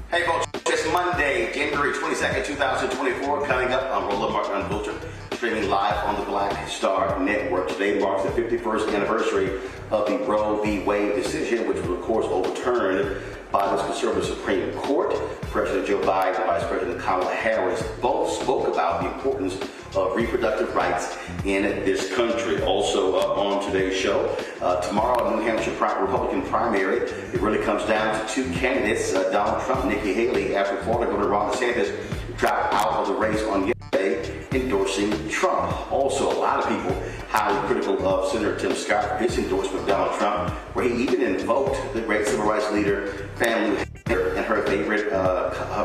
Hey folks, it's Monday, January 22nd, 2024. Coming up, I'm Roland, streaming live on the Black Star Network. Today marks the 51st anniversary of the Roe v. Wade decision, which was of course overturned by this conservative Supreme Court. President Joe Biden and Vice President Kamala Harris both spoke about the importance of reproductive rights in this country. Also on today's show, tomorrow, New Hampshire Republican primary, it really comes down to two candidates, Donald Trump, Nikki Haley, after Florida Governor Ron DeSantis dropped out of the race on yesterday, endorsing Trump. Also, a lot of people highly critical of Senator Tim Scott for his endorsement of Donald Trump, where he even invoked the great civil rights leader, family, and her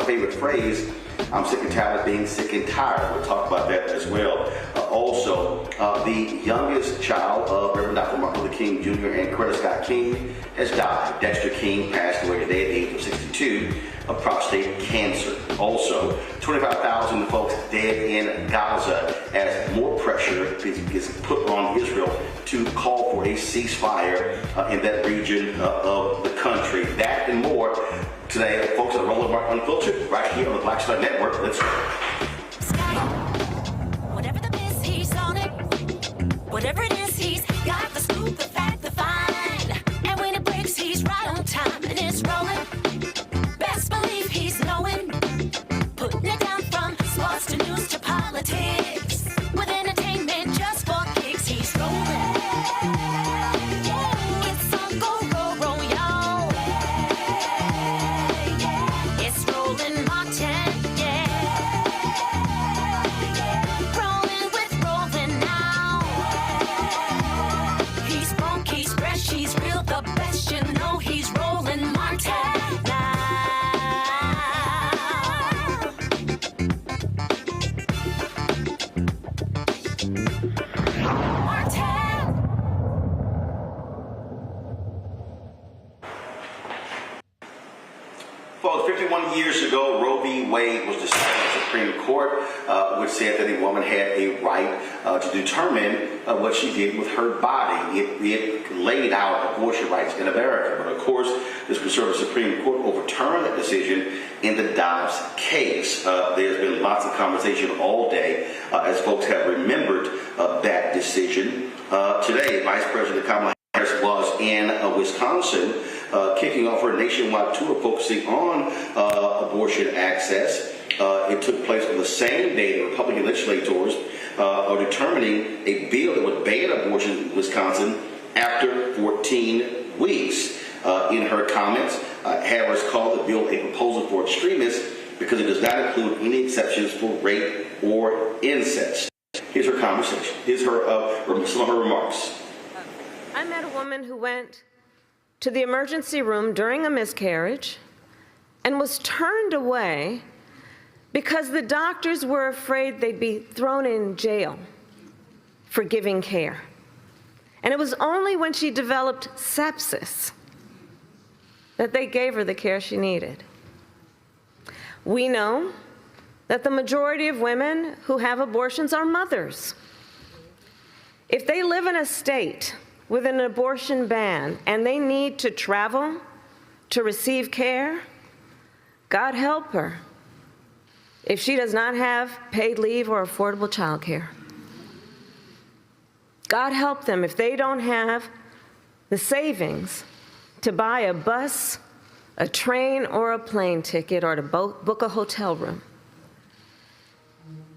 favorite phrase, "I'm sick and tired of being sick and tired." We'll talk about that as well. Also, the youngest child of Reverend Dr. Martin Luther King Jr. and Coretta Scott King has died. Dexter King passed away today at the age of 62 of prostate cancer. Also, 25,000 folks dead in Gaza as more pressure is put on Israel to call for a ceasefire in that region of the country. That and more today, folks, at Roland Unfiltered, right here on the Black Star Network. Let's go. Whatever the biz, he's on it. Whatever it is, he's got the scoop, the fact, the find. And when it breaks, he's right on time and it's rolling. Best believe he's knowing. Putting it down from sports to news to politics. With entertainment just for kicks, he's rolling. It's on go, y'all. It's Roland Martin, rolling with Roland now. He's funk, he's fresh, he's real, the best, you know he's Roland Martin now. Well, 51 years ago, Roe v. Wade was decided by the Supreme Court, which said that a woman had a right to determine what she did with her body. It laid out abortion rights in America. But of course, this conservative Supreme Court overturned that decision in the Dobbs case. There's been lots of conversation all day as folks have remembered that decision. Today, Vice President Kamala Harris was in Wisconsin, kicking off her nationwide tour focusing on abortion access. It took place on the same day the Republican legislators are determining a bill that would ban abortion in Wisconsin after 14 weeks. In her comments, Harris called the bill a proposal for extremists because it does not include any exceptions for rape or incest. Here's her conversation. Here's some of her remarks. I met a woman who went to the emergency room during a miscarriage and was turned away because the doctors were afraid they'd be thrown in jail for giving care. And it was only when she developed sepsis that they gave her the care she needed. We know that the majority of women who have abortions are mothers. If they live in a state with an abortion ban and they need to travel to receive care, God help her if she does not have paid leave or affordable child care. God help them if they don't have the savings to buy a bus, a train, or a plane ticket, or to book a hotel room.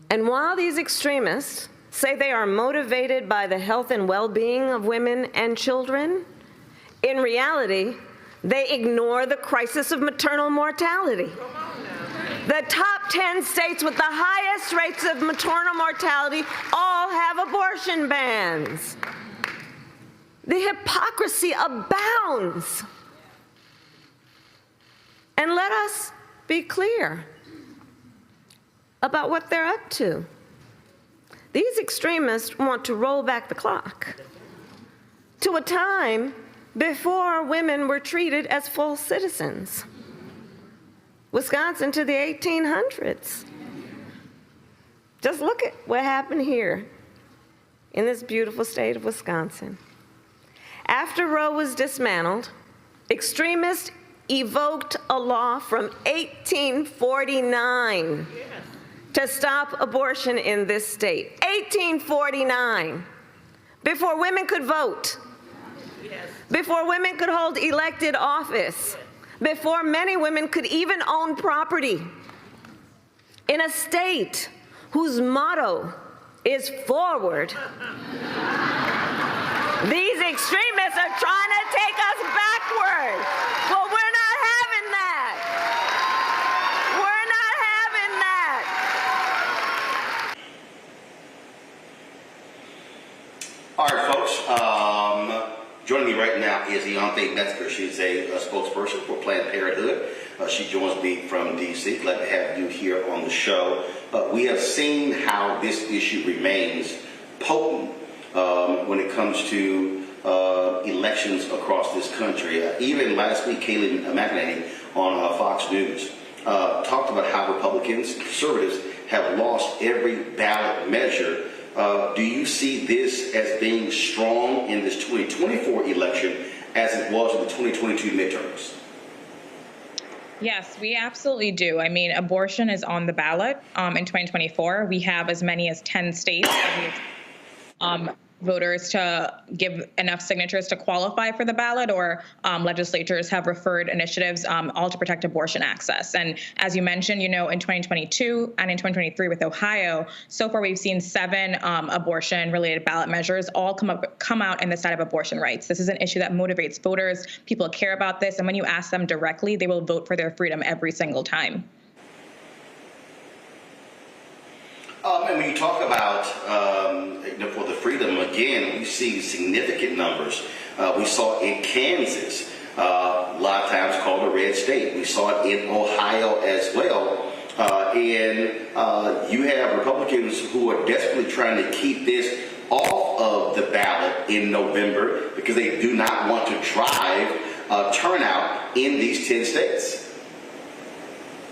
And while these extremists say they are motivated by the health and well-being of women and children, in reality, they ignore the crisis of maternal mortality. The top 10 states with the highest rates of maternal mortality all have abortion bans. The hypocrisy abounds. And let us be clear about what they're up to. These extremists want to roll back the clock to a time before women were treated as full citizens. Wisconsin to the 1800s. Just look at what happened here in this beautiful state of Wisconsin. After Roe was dismantled, extremists evoked a law from 1849 to stop abortion in this state. 1849, before women could vote, before women could hold elected office, before many women could even own property, in a state whose motto is forward. These extremists are trying to take us backward. Well, we're not having that. We're not having that. All right, folks. Joining me right now is Dexter. She's a spokesperson for Planned Parenthood. She joins me from D.C. Glad to have you here on the show. We have seen how this issue remains potent when it comes to elections across this country. Even last week, Kayleigh McEnany on Fox News talked about how Republicans, conservatives, have lost every ballot measure. Do you see this as being strong in this 2024 election as it was in the 2022 midterms? Yes, we absolutely do. I mean, abortion is on the ballot in 2024. We have as many as 10 states that we have voters to give enough signatures to qualify for the ballot, or legislatures have referred initiatives all to protect abortion access. And as you mentioned, in 2022 and in 2023 with Ohio, so far we've seen 7 abortion-related ballot measures all come out in the side of abortion rights. This is an issue that motivates voters. People care about this, and when you ask them directly, they will vote for their freedom every single time. And when you talk about for the freedom, again, we see significant numbers. We saw in Kansas, a lot of times called a red state. We saw it in Ohio as well. And you have Republicans who are desperately trying to keep this off of the ballot in November because they do not want to drive turnout in these 10 states.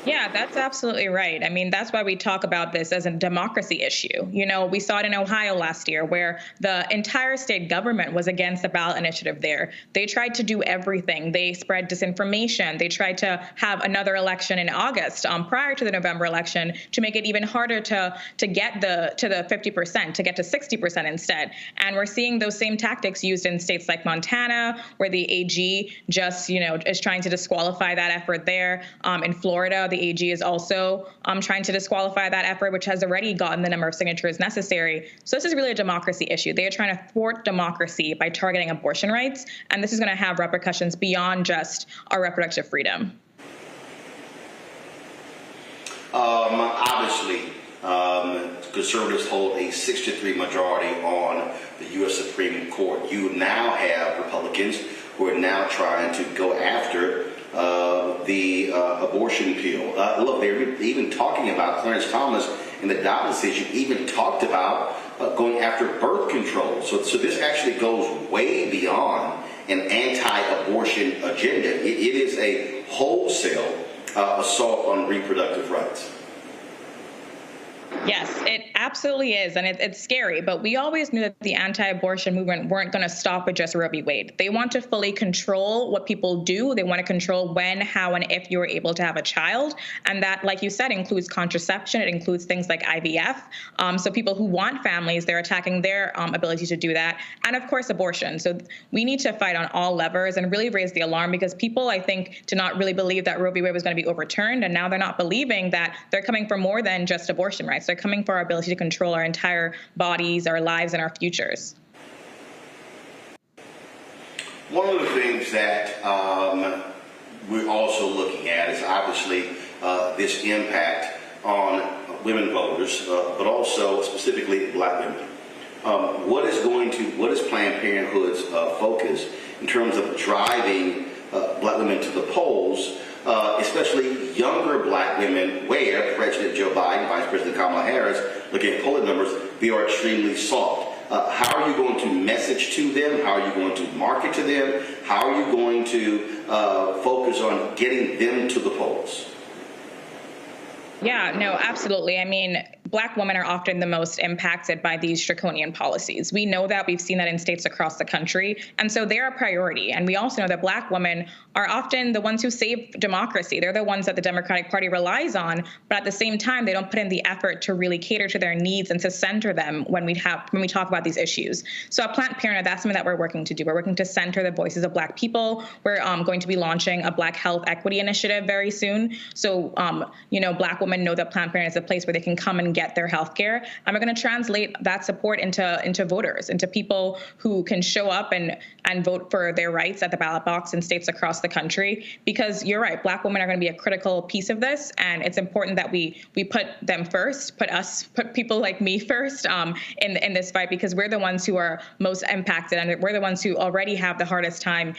Yeah, that's absolutely right. I mean, that's why we talk about this as a democracy issue. We saw it in Ohio last year where the entire state government was against the ballot initiative there. They tried to do everything. They spread disinformation. They tried to have another election in August prior to the November election to make it even harder to get to the 50%, to get to 60% instead. And we're seeing those same tactics used in states like Montana, where the AG just, is trying to disqualify that effort there. In Florida, the AG is also trying to disqualify that effort, which has already gotten the number of signatures necessary. So this is really a democracy issue. They are trying to thwart democracy by targeting abortion rights, and this is going to have repercussions beyond just our reproductive freedom. Obviously, conservatives hold a 6-3 majority on the U.S. Supreme Court. You now have Republicans who are now trying to go after the abortion pill. Look, they're even talking about Clarence Thomas in the Dobbs decision, even talked about going after birth control. So this actually goes way beyond an anti-abortion agenda. It is a wholesale assault on reproductive rights. Yes, it absolutely is, and it's scary, but we always knew that the anti-abortion movement weren't going to stop with just Roe v. Wade. They want to fully control what people do. They want to control when, how, and if you're able to have a child, and that, like you said, includes contraception. It includes things like IVF. So people who want families, they're attacking their ability to do that, and of course, abortion. So we need to fight on all levers and really raise the alarm, because people, I think, did not really believe that Roe v. Wade was going to be overturned, and now they're not believing that they're coming for more than just abortion rights. They're coming for our ability to control our entire bodies, our lives, and our futures. One of the things that we're also looking at is obviously this impact on women voters, but also specifically Black women. What is Planned Parenthood's focus in terms of driving Black women to the polls, especially younger Black women, where President Joe Biden, Vice President Kamala Harris, looking at polling numbers, they are extremely soft. How are you going to message to them? How are you going to market to them? How are you going to focus on getting them to the polls? Yeah, no, absolutely. I mean, Black women are often the most impacted by these draconian policies. We know that. We've seen that in states across the country. And so they're a priority. And we also know that Black women are often the ones who save democracy. They're the ones that the Democratic Party relies on. But at the same time, they don't put in the effort to really cater to their needs and to center them when we talk about these issues. So at Planned Parenthood, that's something that we're working to do. We're working to center the voices of Black people. We're going to be launching a Black Health Equity Initiative very soon. So, Black women know that Planned Parenthood is a place where they can come and get their health care. And we're going to translate that support into voters, into people who can show up and vote for their rights at the ballot box in states across the country. Because you're right, Black women are going to be a critical piece of this. And it's important that we put them first, put people like me first in this fight, because we're the ones who are most impacted. And we're the ones who already have the hardest time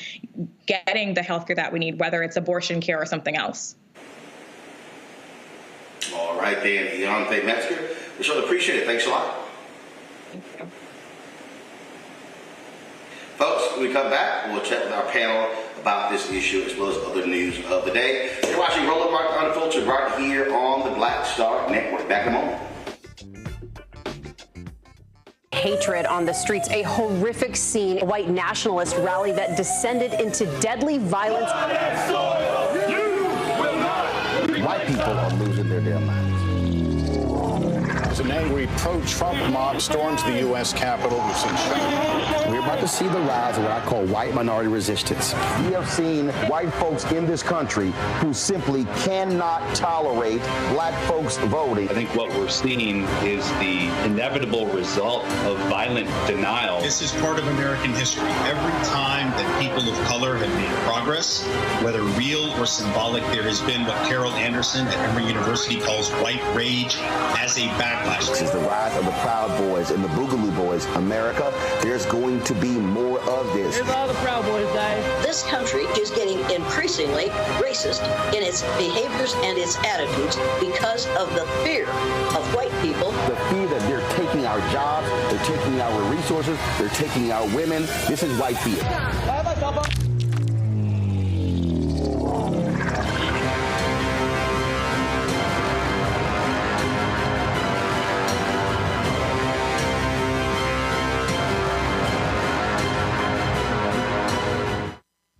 getting the health care that we need, whether it's abortion care or something else. All right, then, Deontay Metzger. We sure appreciate it. Thanks a lot. Thank you. Folks, when we come back, we'll chat with our panel about this issue as well as other news of the day. You're watching Roland Martin Unfiltered right here on the Black Star Network. Back in a moment. Hatred on the streets, a horrific scene, a white nationalist rally that descended into deadly violence. White people are losing their damn minds. As an angry pro-Trump mob storms the U.S. Capitol, We're about to see the rise of what I call white minority resistance. We have seen white folks in this country who simply cannot tolerate black folks voting. I think what we're seeing is the inevitable result of violent denial. This is part of American history. Every time that people of color have made progress, whether real or symbolic, there has been what Carol Anderson at Emory University calls white rage as a backlash. This is the rise of the Proud Boys and the Boogaloo Boys. America, there's going to be more of this. Here's all the Proud Boys, guys. This country is getting increasingly racist in its behaviors and its attitudes because of the fear of white people. The fear that they're taking our jobs, they're taking our resources, they're taking our women. This is white fear.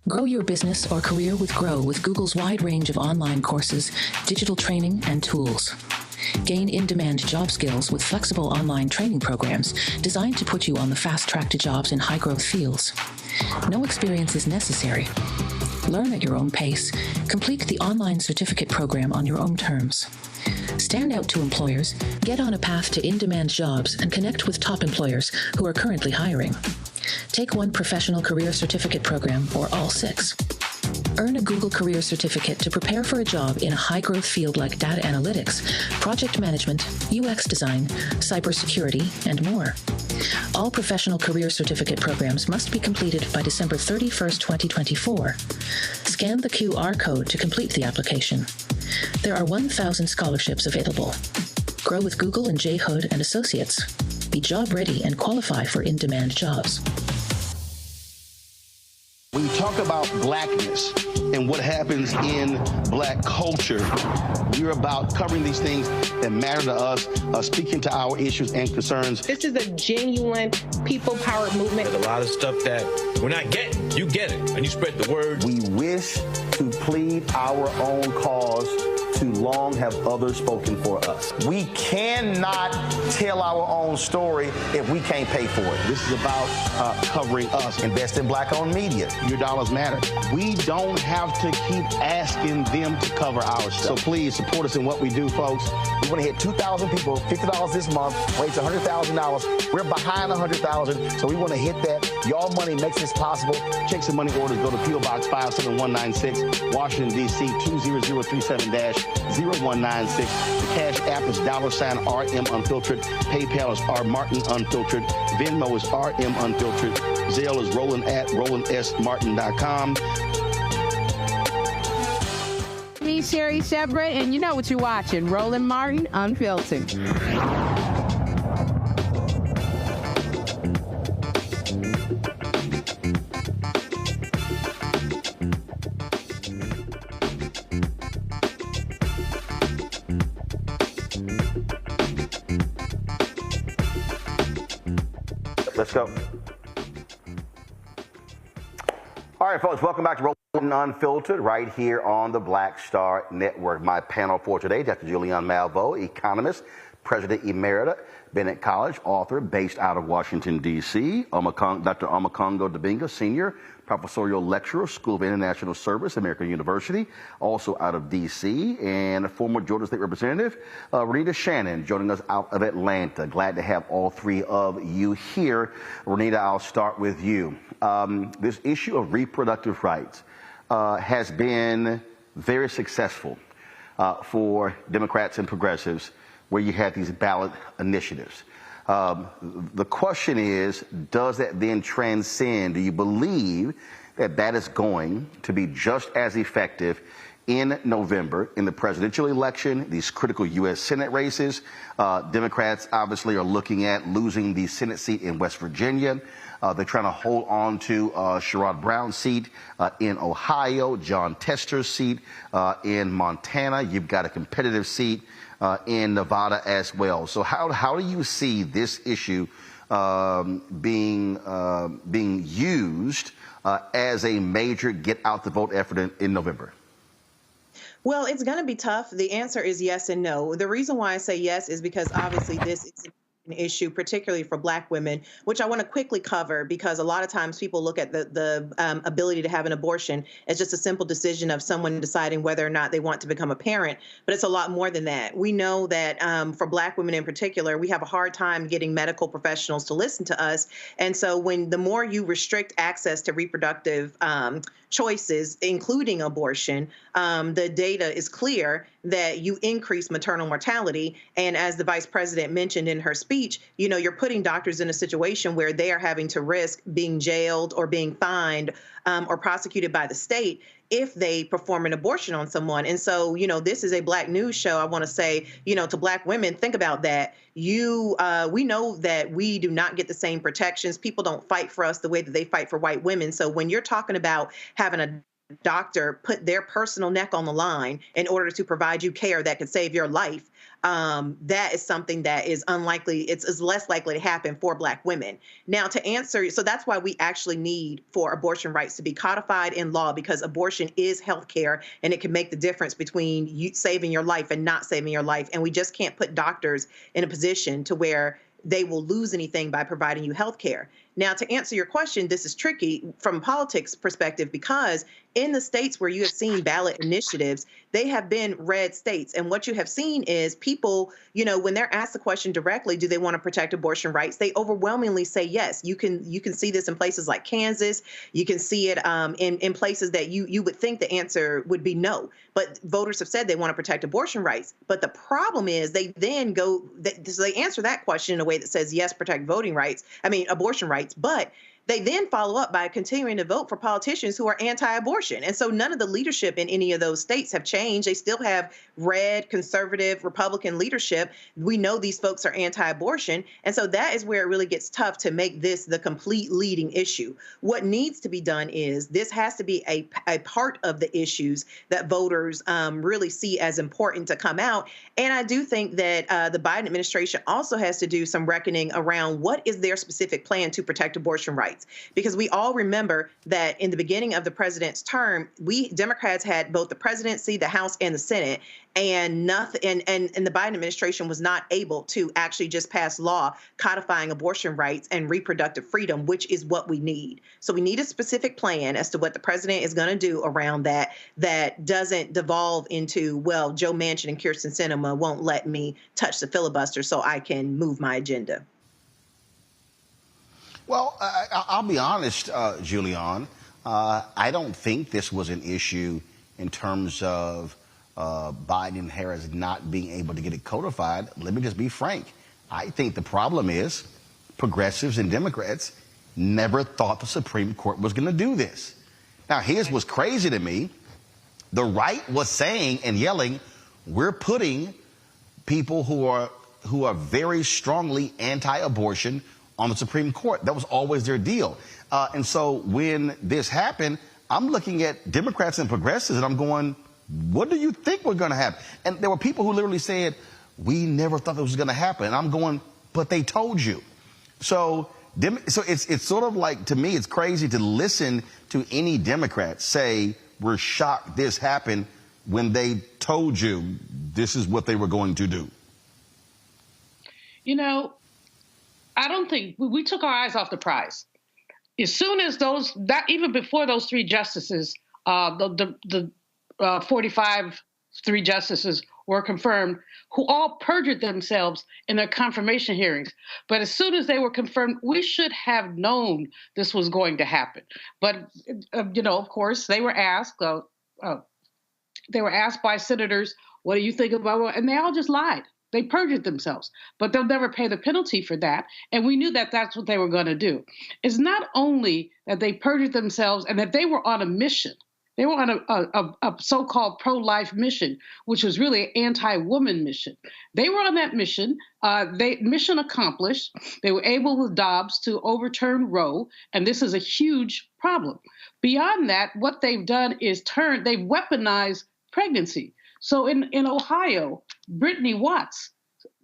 Grow your business or career with Grow with Google's wide range of online courses, digital training, and tools. Gain in-demand job skills with flexible online training programs designed to put you on the fast track to jobs in high-growth fields. No experience is necessary. Learn at your own pace. Complete the online certificate program on your own terms. Stand out to employers, get on a path to in-demand jobs, and connect with top employers who are currently hiring. Take one professional career certificate program or all 6. Earn a Google Career Certificate to prepare for a job in a high-growth field like data analytics, project management, UX design, cybersecurity, and more. All professional career certificate programs must be completed by December 31st, 2024. Scan the QR code to complete the application. There are 1,000 scholarships available. Grow with Google and J. Hood and Associates. Be job ready and qualify for in-demand jobs. When you talk about blackness and what happens in black culture, we're about covering these things that matter to us, speaking to our issues and concerns. This is a genuine people-powered movement. There's a lot of stuff that we're not getting. You get it, and you spread the word. We wish to plead our own cause. Too long have others spoken for us. We cannot tell our own story if we can't pay for it. This is about covering us. Invest in black-owned media. Your dollars matter. We don't have to keep asking them to cover our stuff. So please support us in what we do, folks. We want to hit 2,000 people, $50 this month, raise $100,000. We're behind 100,000, so we want to hit that. Y'all money makes this possible. Check some money orders. Go to P.O. Box 57196, Washington, D.C. 20037-0196. The Cash App is $RM Unfiltered. PayPal is R Martin Unfiltered. Venmo is RM Unfiltered. Zelle is Roland at RolandSMartin.com. Me, Sherry Shepard, and you know what you're watching, Roland Martin Unfiltered. let's go. All right, folks, welcome back to Roland Unfiltered right here on the Black Star Network. My panel for today, Dr. Julianne Malveaux, economist, president emerita, Bennett College, author based out of Washington, D.C., Dr. Omokongo Dibinga, senior professorial lecturer, School of International Service, American University, also out of D.C., and former Georgia State Representative, Renita Shannon, joining us out of Atlanta. Glad to have all three of you here. Renita, I'll start with you. This issue of reproductive rights has been very successful for Democrats and progressives, where you have these ballot initiatives. The question is, does that then transcend? Do you believe that that is going to be just as effective in November in the presidential election, these critical U.S. Senate races? Democrats obviously are looking at losing the Senate seat in West Virginia. They're trying to hold on to Sherrod Brown's seat in Ohio, John Tester's seat in Montana. You've got a competitive seat in Nevada as well. So how do you see this issue being used as a major get out the vote effort in November? Well, it's going to be tough. The answer is yes and no. The reason why I say yes is because obviously this is an issue, particularly for Black women, which I want to quickly cover, because a lot of times people look at the ability to have an abortion as just a simple decision of someone deciding whether or not they want to become a parent. But it's a lot more than that. We know that for Black women in particular, we have a hard time getting medical professionals to listen to us. And so the more you restrict access to reproductive choices, including abortion, the data is clear that you increase maternal mortality. And as the vice president mentioned in her speech, you're putting doctors in a situation where they are having to risk being jailed or being fined or prosecuted by the state if they perform an abortion on someone. And so, this is a Black news show. I want to say, to Black women, think about that. We know that we do not get the same protections. People don't fight for us the way that they fight for white women. So when you're talking about having a doctor put their personal neck on the line in order to provide you care that could save your life, that is something that is unlikely. It's less likely to happen for Black women. Now, to answer, so that's why we actually need for abortion rights to be codified in law, because abortion is health care and it can make the difference between you saving your life and not saving your life. And we just can't put doctors in a position to where they will lose anything by providing you health care. Now, to answer your question, this is tricky from a politics perspective, because in the states where you have seen ballot initiatives, they have been red states. And what you have seen is people, when they're asked the question directly, do they want to protect abortion rights? They overwhelmingly say yes. You can see this in places like Kansas. You can see it in places that you would think the answer would be no. But voters have said they want to protect abortion rights. But the problem is they then so they answer that question in a way that says yes, protect abortion rights. But they then follow up by continuing to vote for politicians who are anti-abortion. And so none of the leadership in any of those states have changed. They still have red, conservative, Republican leadership. We know these folks are anti-abortion. And so that is where it really gets tough to make this the complete leading issue. What needs to be done is this has to be a part of the issues that voters really see as important to come out. And I do think that the Biden administration also has to do some reckoning around what is their specific plan to protect abortion rights. Because we all remember that in the beginning of the president's term, we Democrats had both the presidency, the House, and the Senate, and nothing. And the Biden administration was not able to actually just pass law codifying abortion rights and reproductive freedom, which is what we need. So we need a specific plan as to what the president is going to do around that doesn't devolve into, well, Joe Manchin and Kyrsten Sinema won't let me touch the filibuster so I can move my agenda. Well, I'll be honest, Julianne. I don't think this was an issue in terms of Biden and Harris not being able to get it codified. Let me just be frank. I think the problem is progressives and Democrats never thought the Supreme Court was going to do this. Now, here's what's crazy to me. The right was saying and yelling, we're putting people who are very strongly anti-abortion on the Supreme Court. That was always their deal. And so when this happened, I'm looking at Democrats and progressives and I'm going, what do you think was going to happen? And there were people who literally said, we never thought this was going to happen. And I'm going, but they told you. So So it's sort of like, to me, it's crazy to listen to any Democrat say we're shocked this happened when they told you this is what they were going to do. You know, I don't think we took our eyes off the prize. As soon as even before those three justices, the 45 three justices were confirmed, who all perjured themselves in their confirmation hearings. But as soon as they were confirmed, we should have known this was going to happen. But, of course, they were asked by senators, what do you think about it? And they all just lied. They perjured themselves, but they'll never pay the penalty for that. And we knew that that's what they were going to do. It's not only that they perjured themselves and that they were on a mission. They were on a so-called pro-life mission, which was really an anti-woman mission. They were on that mission. Mission accomplished. They were able with Dobbs to overturn Roe, and this is a huge problem. Beyond that, what they've done is they've weaponized pregnancy. So in Ohio, Brittany Watts,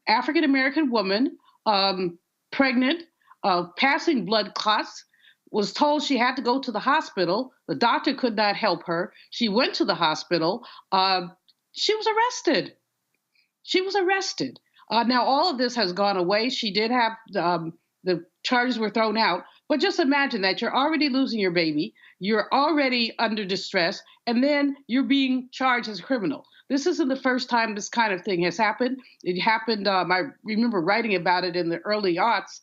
African-American woman, pregnant, passing blood clots, was told she had to go to the hospital. The doctor could not help her. She went to the hospital. She was arrested. Now, all of this has gone away. She did have, the charges were thrown out. But just imagine that you're already losing your baby. You're already under distress. And then you're being charged as a criminal. This isn't the first time this kind of thing has happened. It happened, I remember writing about it in the early aughts,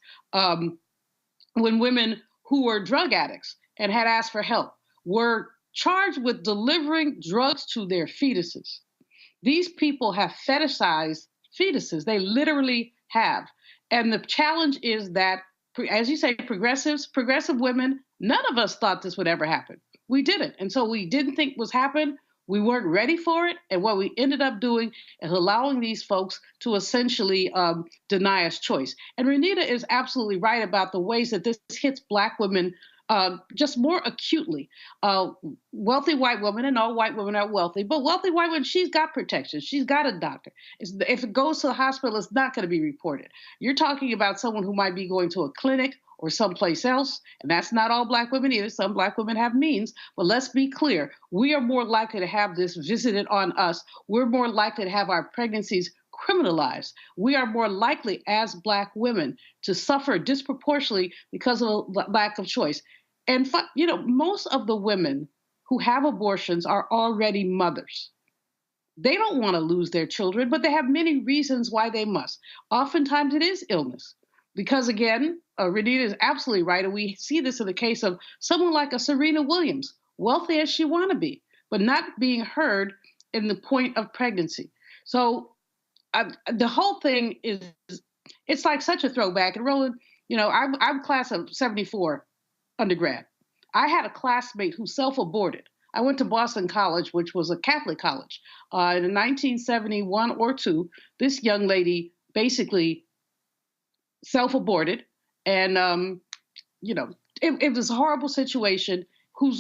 when women who were drug addicts and had asked for help were charged with delivering drugs to their fetuses. These people have fetishized fetuses. They literally have. And the challenge is that, as you say, progressive women, none of us thought this would ever happen. We didn't. And so we didn't think was happen. We weren't ready for it. And what we ended up doing is allowing these folks to essentially deny us choice. And Renita is absolutely right about the ways that this hits Black women just more acutely. Wealthy white women, and all white women are wealthy, but wealthy white women, she's got protection. She's got a doctor. If it goes to the hospital, it's not going to be reported. You're talking about someone who might be going to a clinic or someplace else, and that's not all Black women either. Some Black women have means, but let's be clear. We are more likely to have this visited on us. We're more likely to have our pregnancies criminalized. We are more likely as Black women to suffer disproportionately because of a lack of choice. And, most of the women who have abortions are already mothers. They don't want to lose their children, but they have many reasons why they must. Oftentimes it is illness. Because again, Renita is absolutely right, and we see this in the case of someone like a Serena Williams, wealthy as she want to be, but not being heard in the point of pregnancy. So the whole thing it's like such a throwback. And Roland, I'm class of 74 undergrad. I had a classmate who self-aborted. I went to Boston College, which was a Catholic college. In 1971 or 2, this young lady basically self-aborted, and it was a horrible situation.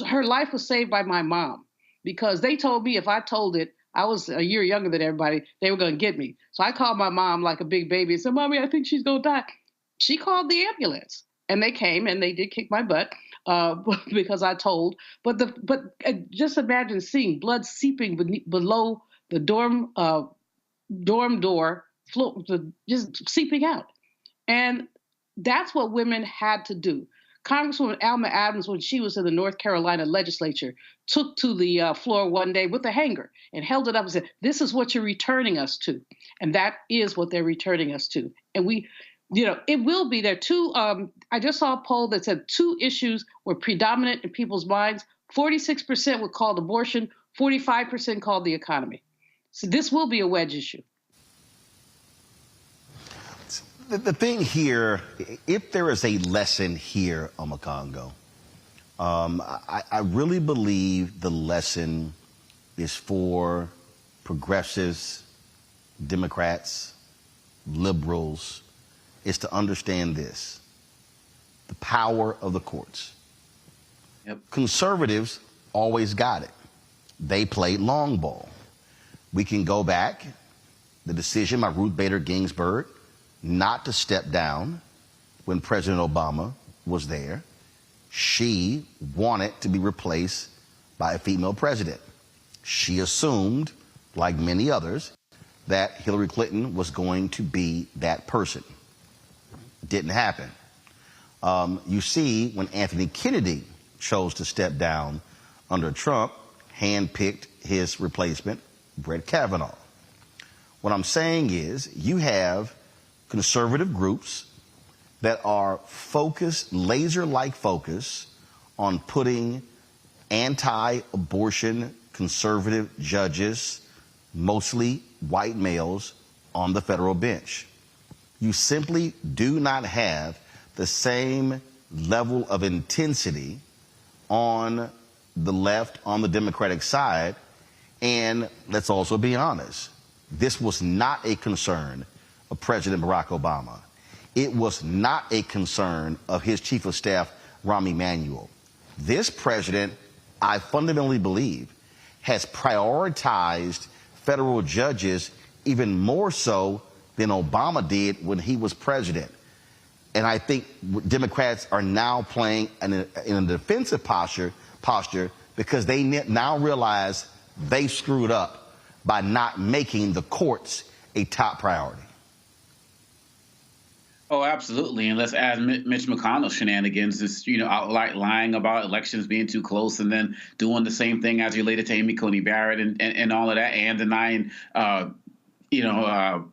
Her life was saved by my mom, because they told me if I told it, I was a year younger than everybody, they were going to get me. So I called my mom like a big baby and said, "Mommy, I think she's going to die." She called the ambulance, and they came, and they did kick my butt because I told. But just imagine seeing blood seeping below the dorm door, just seeping out. And that's what women had to do. Congresswoman Alma Adams, when she was in the North Carolina legislature, took to the floor one day with a hanger and held it up and said, "This is what you're returning us to." And that is what they're returning us to. And it will be there. I just saw a poll that said 2 issues were predominant in people's minds. 46% were called abortion, 45% called the economy. So this will be a wedge issue. The thing here, if there is a lesson here, Omekongo, I really believe the lesson is for progressives, Democrats, liberals, is to understand this: the power of the courts. Yep. Conservatives always got it. They played long ball. We can go back, the decision by Ruth Bader Ginsburg not to step down when President Obama was there, she wanted to be replaced by a female president. She assumed, like many others, that Hillary Clinton was going to be that person. Didn't happen. You see, when Anthony Kennedy chose to step down under Trump, handpicked his replacement, Brett Kavanaugh. What I'm saying is you have conservative groups that are focused, laser-like focus on putting anti-abortion conservative judges, mostly white males, on the federal bench. You simply do not have the same level of intensity on the left, on the Democratic side. And let's also be honest, this was not a concern of President Barack Obama. It was not a concern of his chief of staff, Rahm Emanuel. This president, I fundamentally believe, has prioritized federal judges even more so than Obama did when he was president. And I think Democrats are now playing in a defensive posture because they now realize they screwed up by not making the courts a top priority. Oh, absolutely. And let's add Mitch McConnell's shenanigans, this, outright lying about elections being too close and then doing the same thing as related to Amy Coney Barrett and all of that, and denying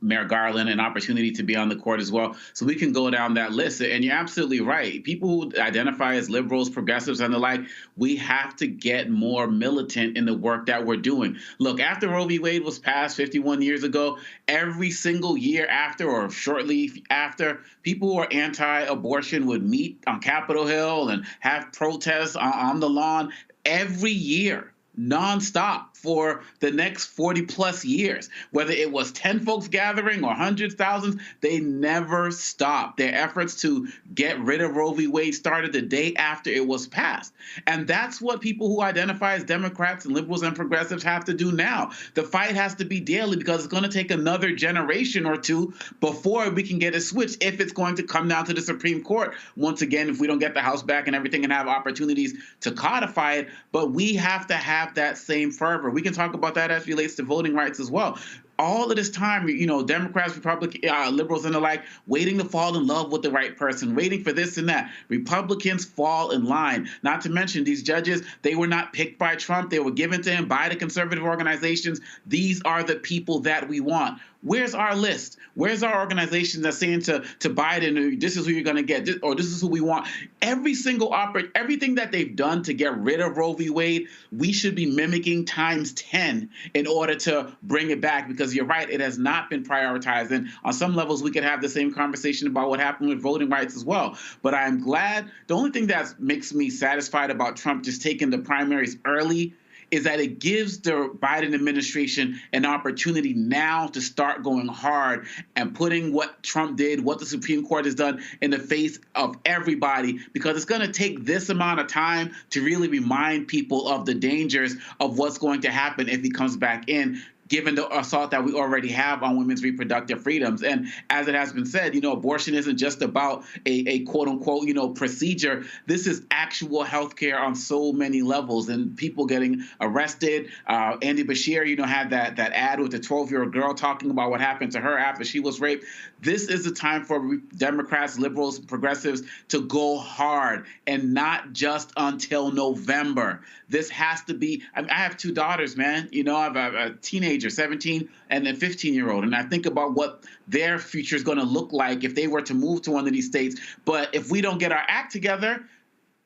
Merrick Garland an opportunity to be on the court as well. So we can go down that list. And you're absolutely right. People who identify as liberals, progressives, and the like, we have to get more militant in the work that we're doing. Look, after Roe v. Wade was passed 51 years ago, every single year after or shortly after, people who are anti-abortion would meet on Capitol Hill and have protests on the lawn every year, nonstop, for the next 40 plus years. Whether it was 10 folks gathering or hundreds, thousands, they never stopped. Their efforts to get rid of Roe v. Wade started the day after it was passed. And that's what people who identify as Democrats and liberals and progressives have to do now. The fight has to be daily because it's going to take another generation or two before we can get it switched, if it's going to come down to the Supreme Court. Once again, if we don't get the House back and everything and have opportunities to codify it, but we have to have that same fervor. We can talk about that as it relates to voting rights as well. All of this time, Democrats, Republicans, liberals, and the like, waiting to fall in love with the right person, waiting for this and that. Republicans fall in line. Not to mention these judges, they were not picked by Trump. They were given to him by the conservative organizations. These are the people that we want. Where's our list? Where's our organization that's saying to Biden, this is who you're going to get, or this is who we want? Everything that they've done to get rid of Roe v. Wade, we should be mimicking times 10 in order to bring it back, because you're right, it has not been prioritized. And on some levels, we could have the same conversation about what happened with voting rights as well. But I'm glad, the only thing that makes me satisfied about Trump just taking the primaries early is that it gives the Biden administration an opportunity now to start going hard and putting what Trump did, what the Supreme Court has done, in the face of everybody, because it's going to take this amount of time to really remind people of the dangers of what's going to happen if he comes back in, given the assault that we already have on women's reproductive freedoms. And as it has been said, abortion isn't just about a quote unquote, procedure. This is actual health care on so many levels, and people getting arrested. Andy Bashir, had that ad with the 12-year-old girl talking about what happened to her after she was raped. This is the time for Democrats, liberals, progressives to go hard, and not just until November. This has to be, I have two daughters, man. I have a teenager, 17, and a 15-year-old. And I think about what their future is going to look like if they were to move to one of these states. But if we don't get our act together,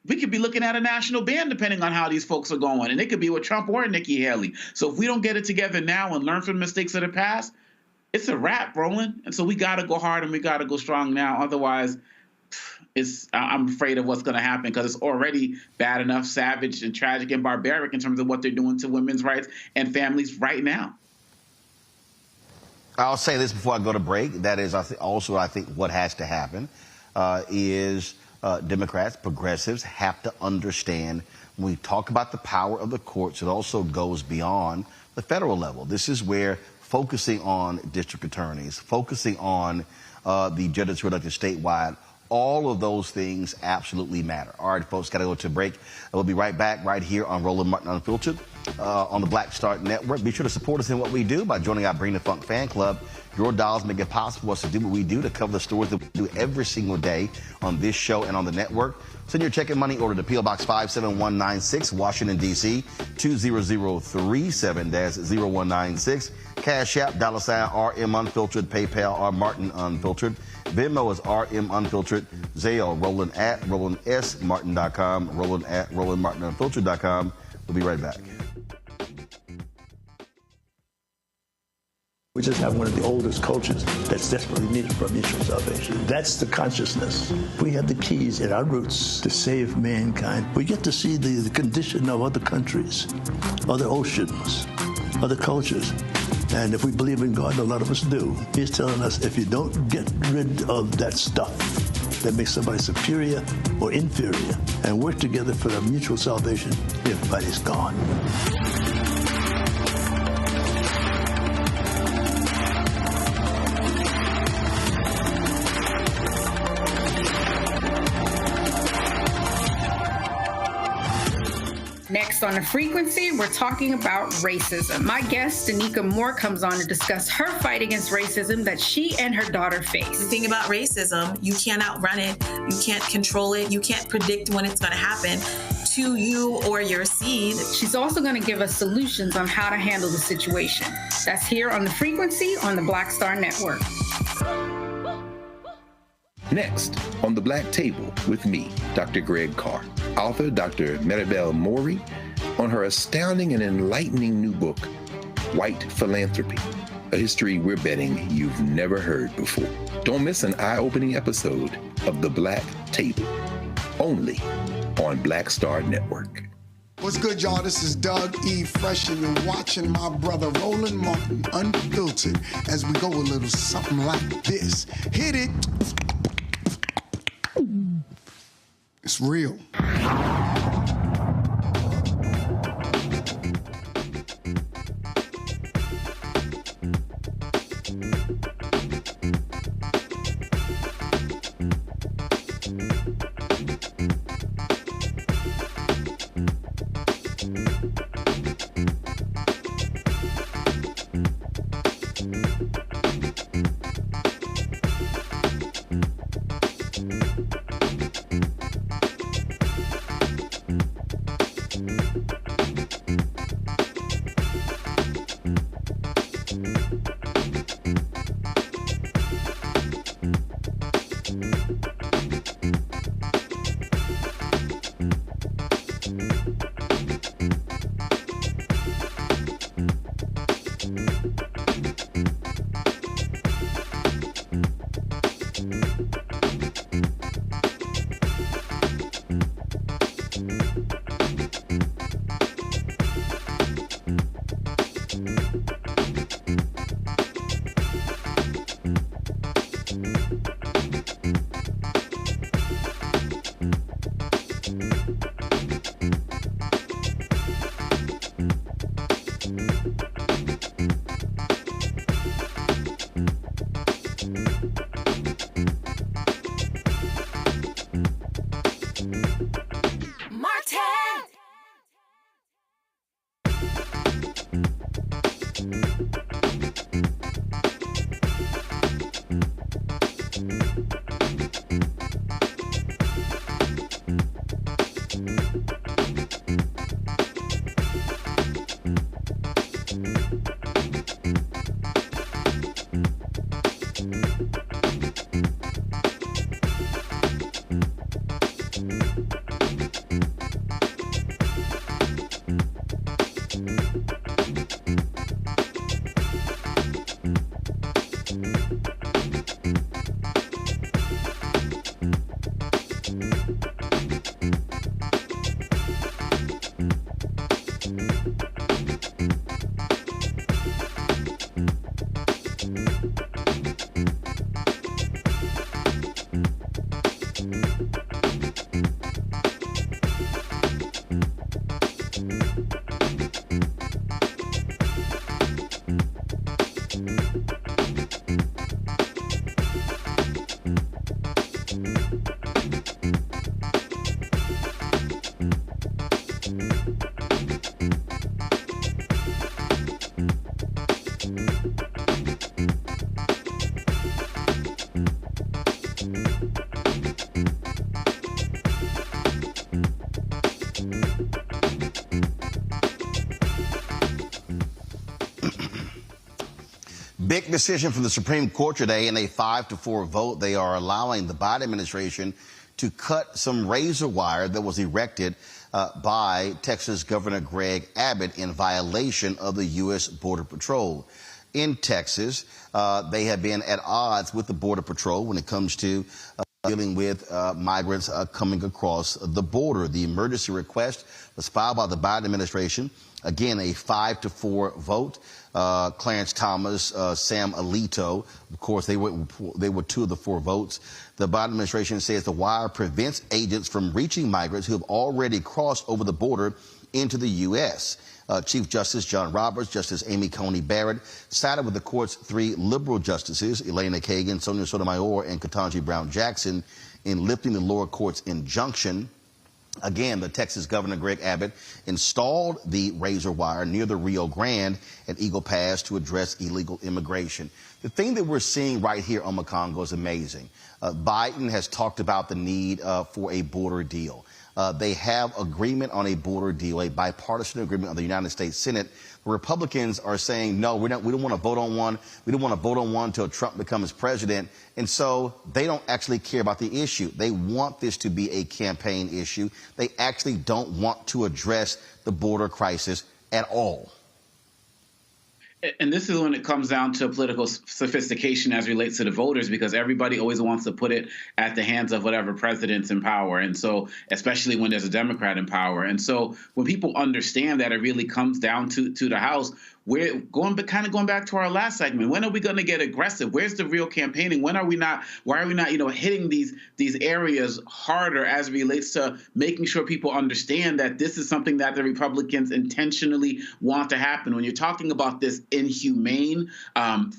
we could be looking at a national ban depending on how these folks are going. And it could be with Trump or Nikki Haley. So if we don't get it together now and learn from the mistakes of the past, it's a wrap, Roland. And so we got to go hard and we got to go strong now. Otherwise, I'm afraid of what's going to happen, because it's already bad enough, savage and tragic and barbaric in terms of what they're doing to women's rights and families right now. I'll say this before I go to break. That is, I think what has to happen is Democrats, progressives have to understand, when we talk about the power of the courts, it also goes beyond the federal level. This is where focusing on district attorneys, focusing on the judges who are elected statewide, All of those things absolutely matter. All right, folks, got to go to a break. We'll be right back right here on Roland Martin Unfiltered on the Black Star Network. Be sure to support us in what we do by joining our Bring the Funk fan club. Your dollars make it possible for us to do what we do, to cover the stories that we do every single day on this show and on the network. Send your check and money order to P.O. Box 57196, Washington, D.C., 20037-0196. Cash App, $RM Unfiltered, PayPal, R Martin Unfiltered. Venmo is RM Unfiltered. Zelle, Roland at RolandSMartin.com, Roland at RolandMartinUnfiltered.com. We'll be right back. We just have one of the oldest cultures that's desperately needed for mutual salvation. That's the consciousness. We have the keys in our roots to save mankind. We get to see the condition of other countries, other oceans, other cultures. And if we believe in God, a lot of us do, he's telling us if you don't get rid of that stuff that makes somebody superior or inferior and work together for the mutual salvation, everybody's gone. Next on The Frequency, we're talking about racism. My guest, Danica Moore, comes on to discuss her fight against racism that she and her daughter face. The thing about racism, you can't outrun it, you can't control it, you can't predict when it's going to happen to you or your seed. She's also going to give us solutions on how to handle the situation. That's here on The Frequency on the Black Star Network. Next, on the Black Table with me, Dr. Greg Carr, author Dr. Maribel Mori, on her astounding and enlightening new book, White Philanthropy, a history we're betting you've never heard before. Don't miss an eye-opening episode of the Black Table, only on Black Star Network. What's good, y'all? This is Doug E. Fresh, and you're watching my brother Roland Martin Unfiltered as we go a little something like this. Hit it. It's real. Big decision from the Supreme Court today in a 5-4 vote. They are allowing the Biden administration to cut some razor wire that was erected by Texas Governor Greg Abbott in violation of the U.S. Border Patrol. In Texas, they have been at odds with the Border Patrol when it comes to dealing with migrants coming across the border. The emergency request was filed by the Biden administration. Again, a 5-4 vote. Clarence Thomas, Sam Alito, of course, they were two of the 4 votes. The Biden administration says the wire prevents agents from reaching migrants who have already crossed over the border into the U.S. Chief Justice John Roberts, Justice Amy Coney Barrett sided with the court's 3 liberal justices, Elena Kagan, Sonia Sotomayor, and Ketanji Brown Jackson, in lifting the lower court's injunction. Again, the Texas Governor Greg Abbott installed the razor wire near the Rio Grande and Eagle Pass to address illegal immigration. The thing that we're seeing right here on Congo is amazing. Biden has talked about the need for a border deal. They have agreement on a border deal, a bipartisan agreement on the United States Senate. The Republicans are saying, no, we don't want to vote on one. We don't want to vote on one until Trump becomes president. And so they don't actually care about the issue. They want this to be a campaign issue. They actually don't want to address the border crisis at all. And this is when it comes down to political sophistication as relates to the voters, because everybody always wants to put it at the hands of whatever president's in power. And so, especially when there's a Democrat in power. And so when people understand that it really comes down to the House, we're going back to our last segment. When are we going to get aggressive? Where's the real campaigning? Why are we not, hitting these areas harder as it relates to making sure people understand that this is something that the Republicans intentionally want to happen? When you're talking about this inhumane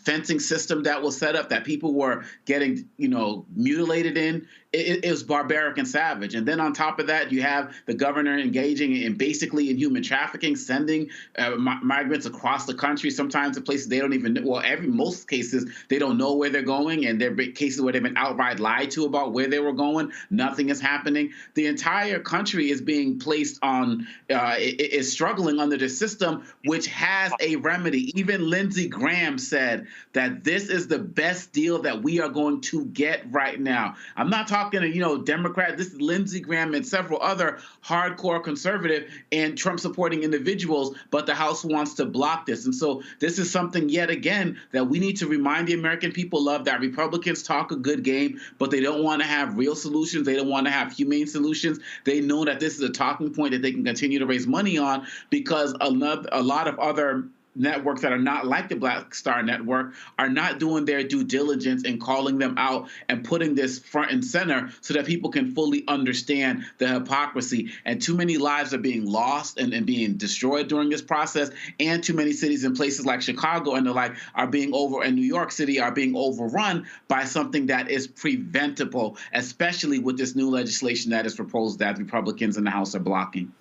fencing system that was set up, that people were getting, mutilated in, it was barbaric and savage. And then on top of that, you have the governor engaging in basically in human trafficking, sending migrants across the country, sometimes to places they don't even know. Well, most cases, they don't know where they're going. And there are cases where they've been outright lied to about where they were going. Nothing is happening. The entire country is being placed on, is struggling under the system, which has a remedy. Even Lindsey Graham said that this is the best deal that we are going to get right now. I'm not talking to, Democrat. This is Lindsey Graham and several other hardcore conservative and Trump-supporting individuals, but the House wants to block this. And so this is something, yet again, that we need to remind the American people of, that Republicans talk a good game, but they don't want to have real solutions. They don't want to have humane solutions. They know that this is a talking point that they can continue to raise money on, because a lot of other networks that are not like the Black Star Network are not doing their due diligence and calling them out and putting this front and center so that people can fully understand the hypocrisy. And too many lives are being lost and being destroyed during this process, and too many cities and places like Chicago and the like are being and New York City are being overrun by something that is preventable, especially with this new legislation that is proposed that Republicans in the House are blocking.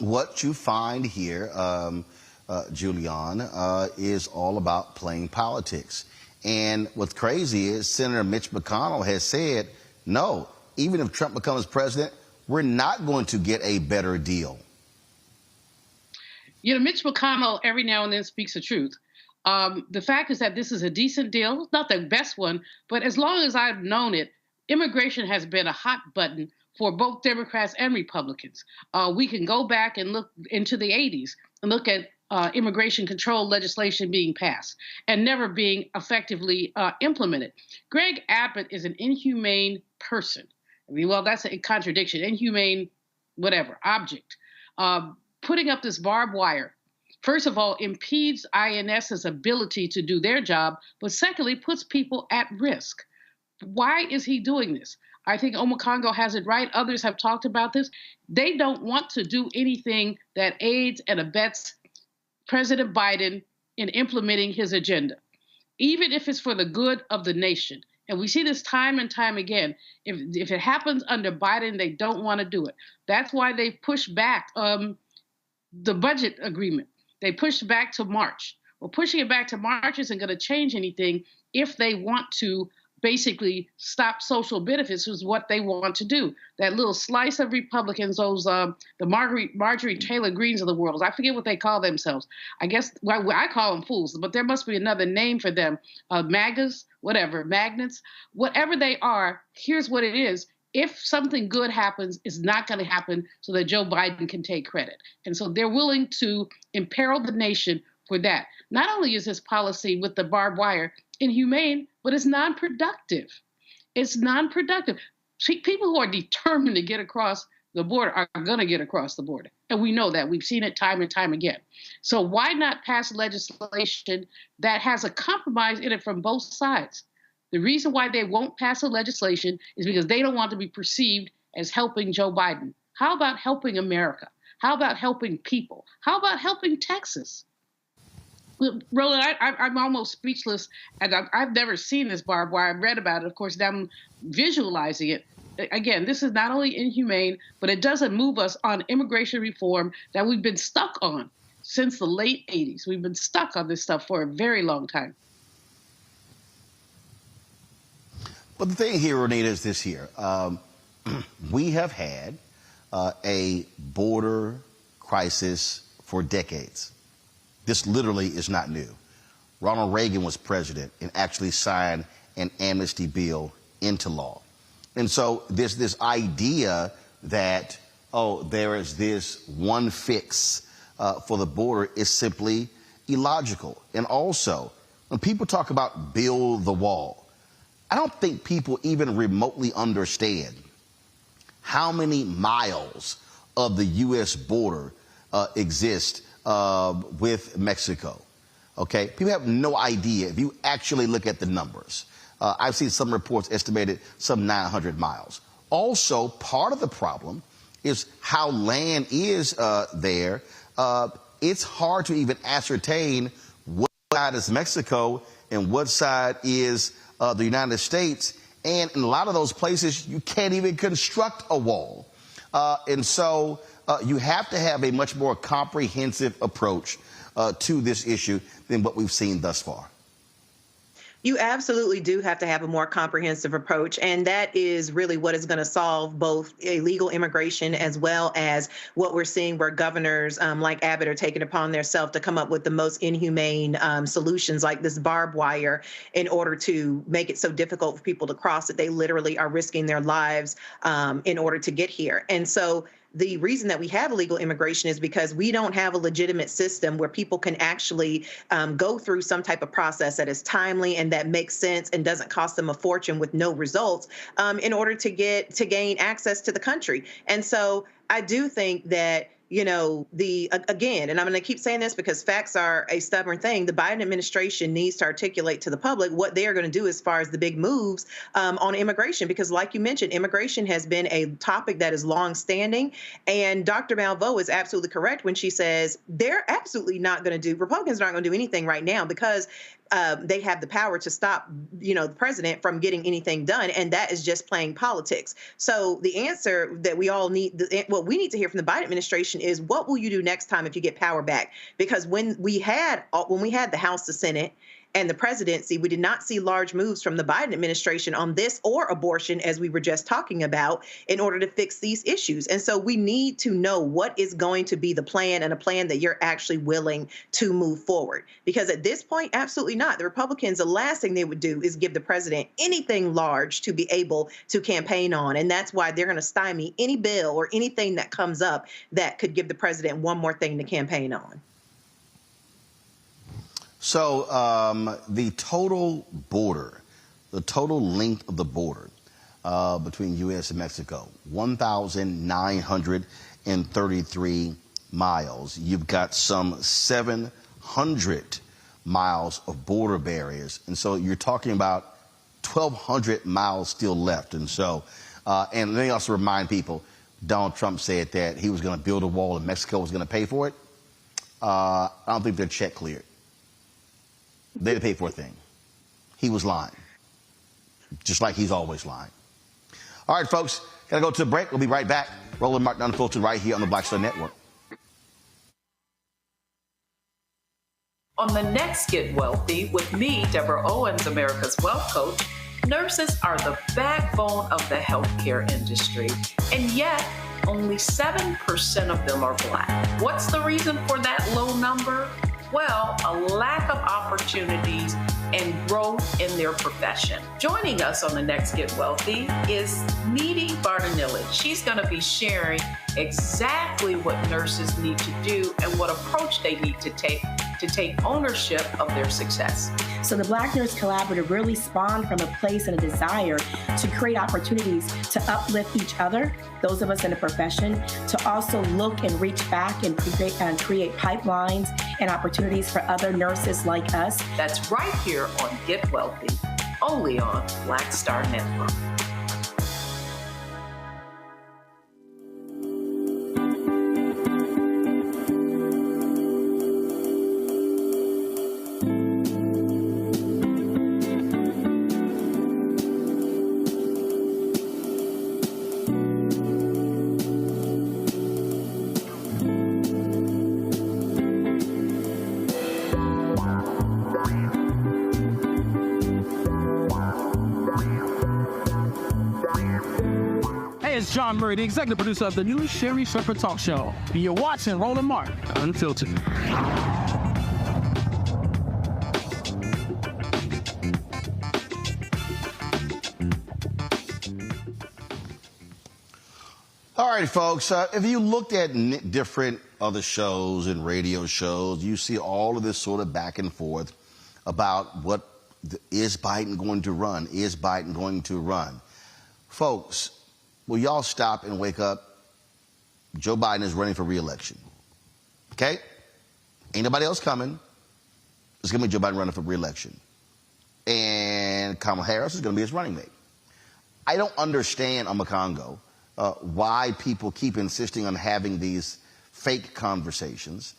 What you find here, Julian, is all about playing politics. And what's crazy is Senator Mitch McConnell has said, no, even if Trump becomes president, we're not going to get a better deal. Mitch McConnell every now and then speaks the truth. The fact is that this is a decent deal, not the best one, but as long as I've known it, immigration has been a hot button for both Democrats and Republicans. We can go back and look into the 80s and look at immigration control legislation being passed and never being effectively implemented. Greg Abbott is an inhumane person. I mean, well, that's a contradiction. Inhumane, whatever, object. Putting up this barbed wire, first of all, impedes INS's ability to do their job, but secondly, puts people at risk. Why is he doing this? I think Omokongo has it right. Others have talked about this. They don't want to do anything that aids and abets President Biden in implementing his agenda, even if it's for the good of the nation. And we see this time and time again. If it happens under Biden, they don't want to do it. That's why they pushed back the budget agreement. They pushed back to March. Well, pushing it back to March isn't going to change anything if they want to basically stop social benefits is what they want to do. That little slice of Republicans, those the Marjorie Taylor Greens of the world, I forget what they call themselves. I guess I call them fools, but there must be another name for them. MAGAs, whatever, magnets, whatever they are. Here's what it is. If something good happens, it's not going to happen so that Joe Biden can take credit. And so they're willing to imperil the nation for that. Not only is this policy with the barbed wire inhumane, but it's non-productive. It's non-productive. People who are determined to get across the border are going to get across the border. And we know that. We've seen it time and time again. So why not pass legislation that has a compromise in it from both sides? The reason why they won't pass a legislation is because they don't want to be perceived as helping Joe Biden. How about helping America? How about helping people? How about helping Texas? Roland, I'm almost speechless. And I've never seen this barbed wire. I've read about it. Of course, now I'm visualizing it. Again, this is not only inhumane, but it doesn't move us on immigration reform that we've been stuck on since the late 80s. We've been stuck on this stuff for a very long time. But the thing here, Renita, is this here. We have had a border crisis for decades. This literally is not new. Ronald Reagan was president and actually signed an amnesty bill into law. And so this idea that, oh, there is this one fix for the border is simply illogical. And also, when people talk about build the wall, I don't think people even remotely understand how many miles of the U.S. border exist with Mexico. Okay, people have no idea if you actually look at the numbers. I've seen some reports estimated some 900 miles. Also, part of the problem is how land is there. It's hard to even ascertain what side is Mexico and what side is the United States. And in a lot of those places, you can't even construct a wall. And so you have to have a much more comprehensive approach to this issue than what we've seen thus far. You absolutely do have to have a more comprehensive approach, and that is really what is going to solve both illegal immigration as well as what we're seeing where governors like Abbott are taking upon themselves to come up with the most inhumane solutions like this barbed wire in order to make it so difficult for people to cross that they literally are risking their lives in order to get here. And so the reason that we have illegal immigration is because we don't have a legitimate system where people can actually go through some type of process that is timely and that makes sense and doesn't cost them a fortune with no results in order to gain access to the country. And so I do think that, you know, again, and I'm going to keep saying this because facts are a stubborn thing. The Biden administration needs to articulate to the public what they are going to do as far as the big moves on immigration, because like you mentioned, immigration has been a topic that is longstanding. And Dr. Malveaux is absolutely correct when she says they're absolutely not going to do, Republicans aren't going to do anything right now because they have the power to stop, you know, the president from getting anything done. And that is just playing politics. So the answer that we all need, what we need to hear from the Biden administration is, what will you do next time if you get power back? Because when we had the House, the Senate, and the presidency, we did not see large moves from the Biden administration on this or abortion, as we were just talking about, in order to fix these issues. And so we need to know what is going to be the plan, and a plan that you're actually willing to move forward. Because at this point, absolutely not. The Republicans, the last thing they would do is give the president anything large to be able to campaign on. And that's why they're going to stymie any bill or anything that comes up that could give the president one more thing to campaign on. So the total border, the total length of the border between U.S. and Mexico, 1,933 miles. You've got some 700 miles of border barriers. And so you're talking about 1,200 miles still left. And so, and let me also remind people, Donald Trump said that he was going to build a wall and Mexico was going to pay for it. I don't think their check cleared. They didn't pay for a thing. He was lying, just like he's always lying. All right, folks, gotta go to a break. We'll be right back. Roland Martin Unfiltered right here on the Black Star Network. On the next Get Wealthy with me, Deborah Owens, America's Wealth Coach, Nurses are the backbone of the healthcare industry, and yet only 7% of them are Black. What's the reason for that low number? Well, a lack of opportunities and growth in their profession. Joining us on the next Get Wealthy is Needy Bartanillich. She's going to be sharing exactly what nurses need to do and what approach they need to take ownership of their success. So the Black Nurse Collaborative really spawned from a place and a desire to create opportunities to uplift each other, those of us in the profession, to also look and reach back and create pipelines and opportunities for other nurses like us. That's right here on Get Wealthy, only on Black Star Network. John Murray, the executive producer of the new Sherry Shepherd Talk Show. You're watching Roland Martin Unfiltered. All right, folks, if you looked at different other shows and radio shows, you see all of this sort of back and forth about is Biden going to run? Is Biden going to run? Folks, will y'all stop and wake up? Joe Biden is running for re-election. Okay? Ain't nobody else coming. It's going to be Joe Biden running for re-election. And Kamala Harris is going to be his running mate. I don't understand, Amakongo, why people keep insisting on having these fake conversations,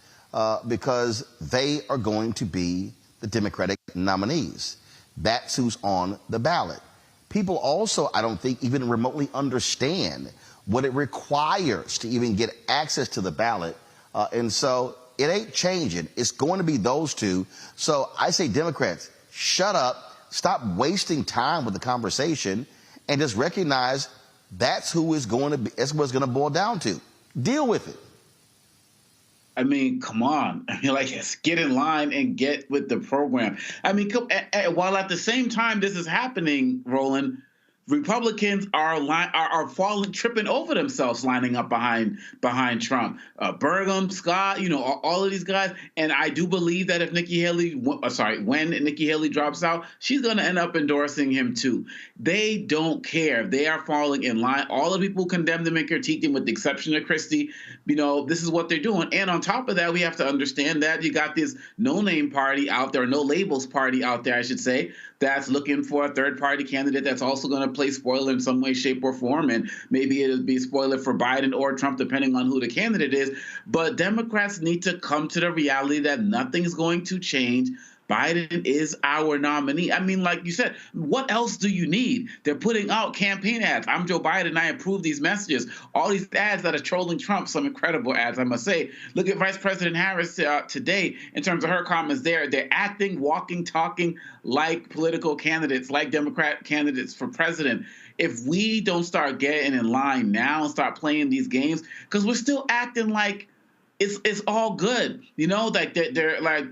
because they are going to be the Democratic nominees. That's who's on the ballot. People also, I don't think, even remotely understand what it requires to even get access to the ballot. And so it ain't changing. It's going to be those two. So I say, Democrats, shut up, stop wasting time with the conversation, and just recognize that's who is going to be, that's what it's going to boil down to. Deal with it. I mean, come on. I mean, like, get in line and get with the program. I mean, while at the same time this is happening, Roland, Republicans are falling, tripping over themselves, lining up behind Trump. Burgum, Scott, all of these guys. And I do believe that if when Nikki Haley drops out, she's going to end up endorsing him too. They don't care. They are falling in line. All the people who condemn them and critique them, with the exception of Christie, this is what they're doing. And on top of that, we have to understand that you got this no-name party out there, no labels party out there, I should say, that's looking for a third-party candidate that's also going to play spoiler in some way, shape, or form. And maybe it'll be spoiler for Biden or Trump, depending on who the candidate is. But Democrats need to come to the reality that nothing's going to change. Biden is our nominee. I mean, like you said, what else do you need? They're putting out campaign ads. I'm Joe Biden. I approve these messages. All these ads that are trolling Trump, some incredible ads, I must say. Look at Vice President Harris today in terms of her comments there. They're acting, walking, talking like political candidates, like Democrat candidates for president. If we don't start getting in line now and start playing these games, because we're still acting like it's all good, like they're like,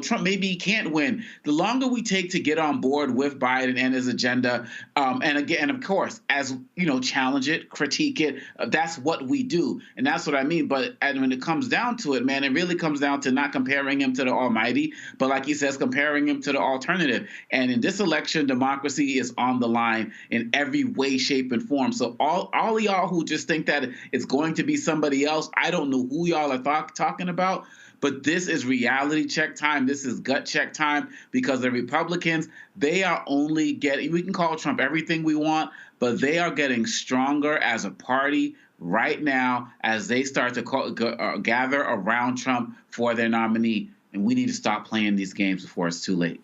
Trump maybe he can't win. The longer we take to get on board with Biden and his agenda, and again, of course, as challenge it, critique it, that's what we do, and that's what I mean. But when it comes down to it, man, it really comes down to not comparing him to the almighty, but like he says, comparing him to the alternative. And in this election, democracy is on the line in every way, shape, and form. So all of y'all who just think that it's going to be somebody else, I don't know who y'all are talking about. But this is reality check time. This is gut check time, because the Republicans, they are only getting, we can call Trump everything we want, but they are getting stronger as a party right now as they start to gather around Trump for their nominee. And we need to stop playing these games before it's too late.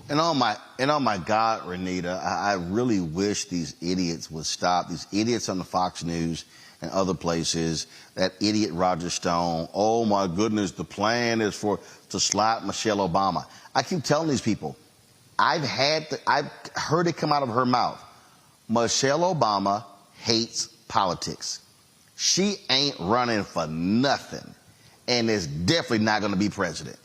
And oh my God, Renita, I really wish these idiots would stop. These idiots on the Fox News and other places, that idiot Roger Stone, oh my goodness, the plan is to slap Michelle Obama. I keep telling these people, I've heard it come out of her mouth. Michelle Obama hates politics. She ain't running for nothing, and is definitely not going to be president.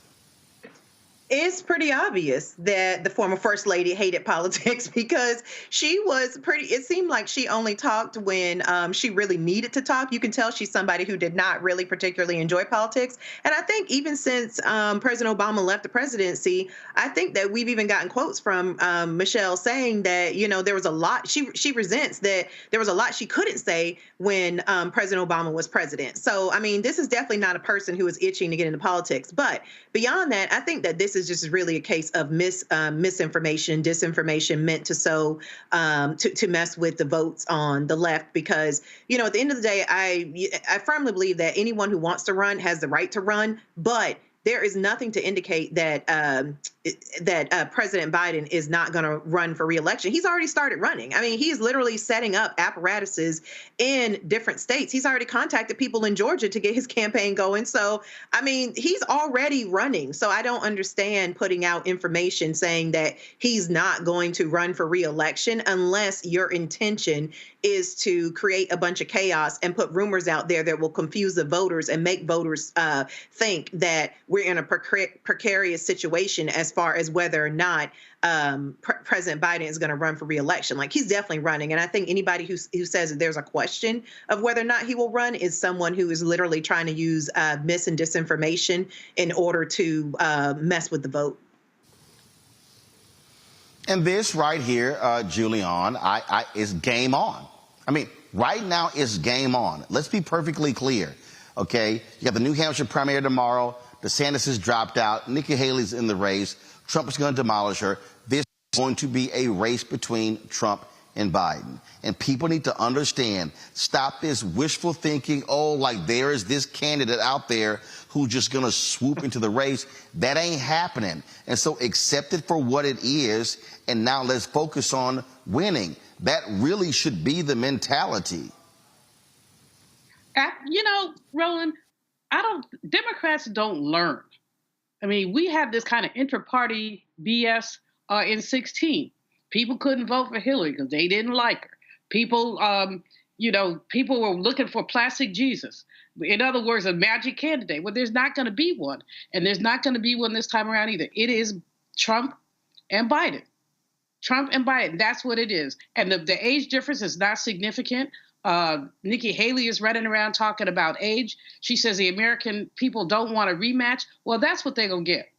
It's pretty obvious that the former first lady hated politics because she was it seemed like she only talked when she really needed to talk. You can tell she's somebody who did not really particularly enjoy politics. And I think even since President Obama left the presidency, I think that we've even gotten quotes from Michelle saying that, you know, there was a lot she resents that there was a lot she couldn't say when President Obama was president. So, I mean, this is definitely not a person who is itching to get into politics. But beyond that, I think that this is just really a case of misinformation, disinformation meant to sow, to mess with the votes on the left. Because, you know, at the end of the day, I firmly believe that anyone who wants to run has the right to run, but there is nothing to indicate that President Biden is not going to run for re-election. He's already started running. I mean, he's literally setting up apparatuses in different states. He's already contacted people in Georgia to get his campaign going. So, I mean, he's already running. So I don't understand putting out information saying that he's not going to run for re-election unless your intention is to create a bunch of chaos and put rumors out there that will confuse the voters and make voters think that we're in a precarious situation as far as whether or not President Biden is going to run for re-election. Like, he's definitely running. And I think anybody who says that there's a question of whether or not he will run is someone who is literally trying to use mis and disinformation in order to mess with the vote. And this right here, Julian, is game on. I mean, right now it's game on. Let's be perfectly clear, okay? You got the New Hampshire primary tomorrow. DeSantis has dropped out. Nikki Haley's in the race. Trump is going to demolish her. This is going to be a race between Trump and Biden. And people need to understand, stop this wishful thinking, oh, like there is this candidate out there who's just going to swoop into the race. That ain't happening. And so accept it for what it is, and now let's focus on winning. That really should be the mentality. You know, Roland, Democrats don't learn. I mean, we had this kind of inter-party BS in 2016. People couldn't vote for Hillary because they didn't like her. People, people were looking for plastic Jesus. In other words, a magic candidate. Well, there's not going to be one. And there's not going to be one this time around either. It is Trump and Biden. Trump and Biden, that's what it is. And the age difference is not significant. Nikki Haley is running around talking about age. She says the American people don't want a rematch. Well, that's what they're going to get.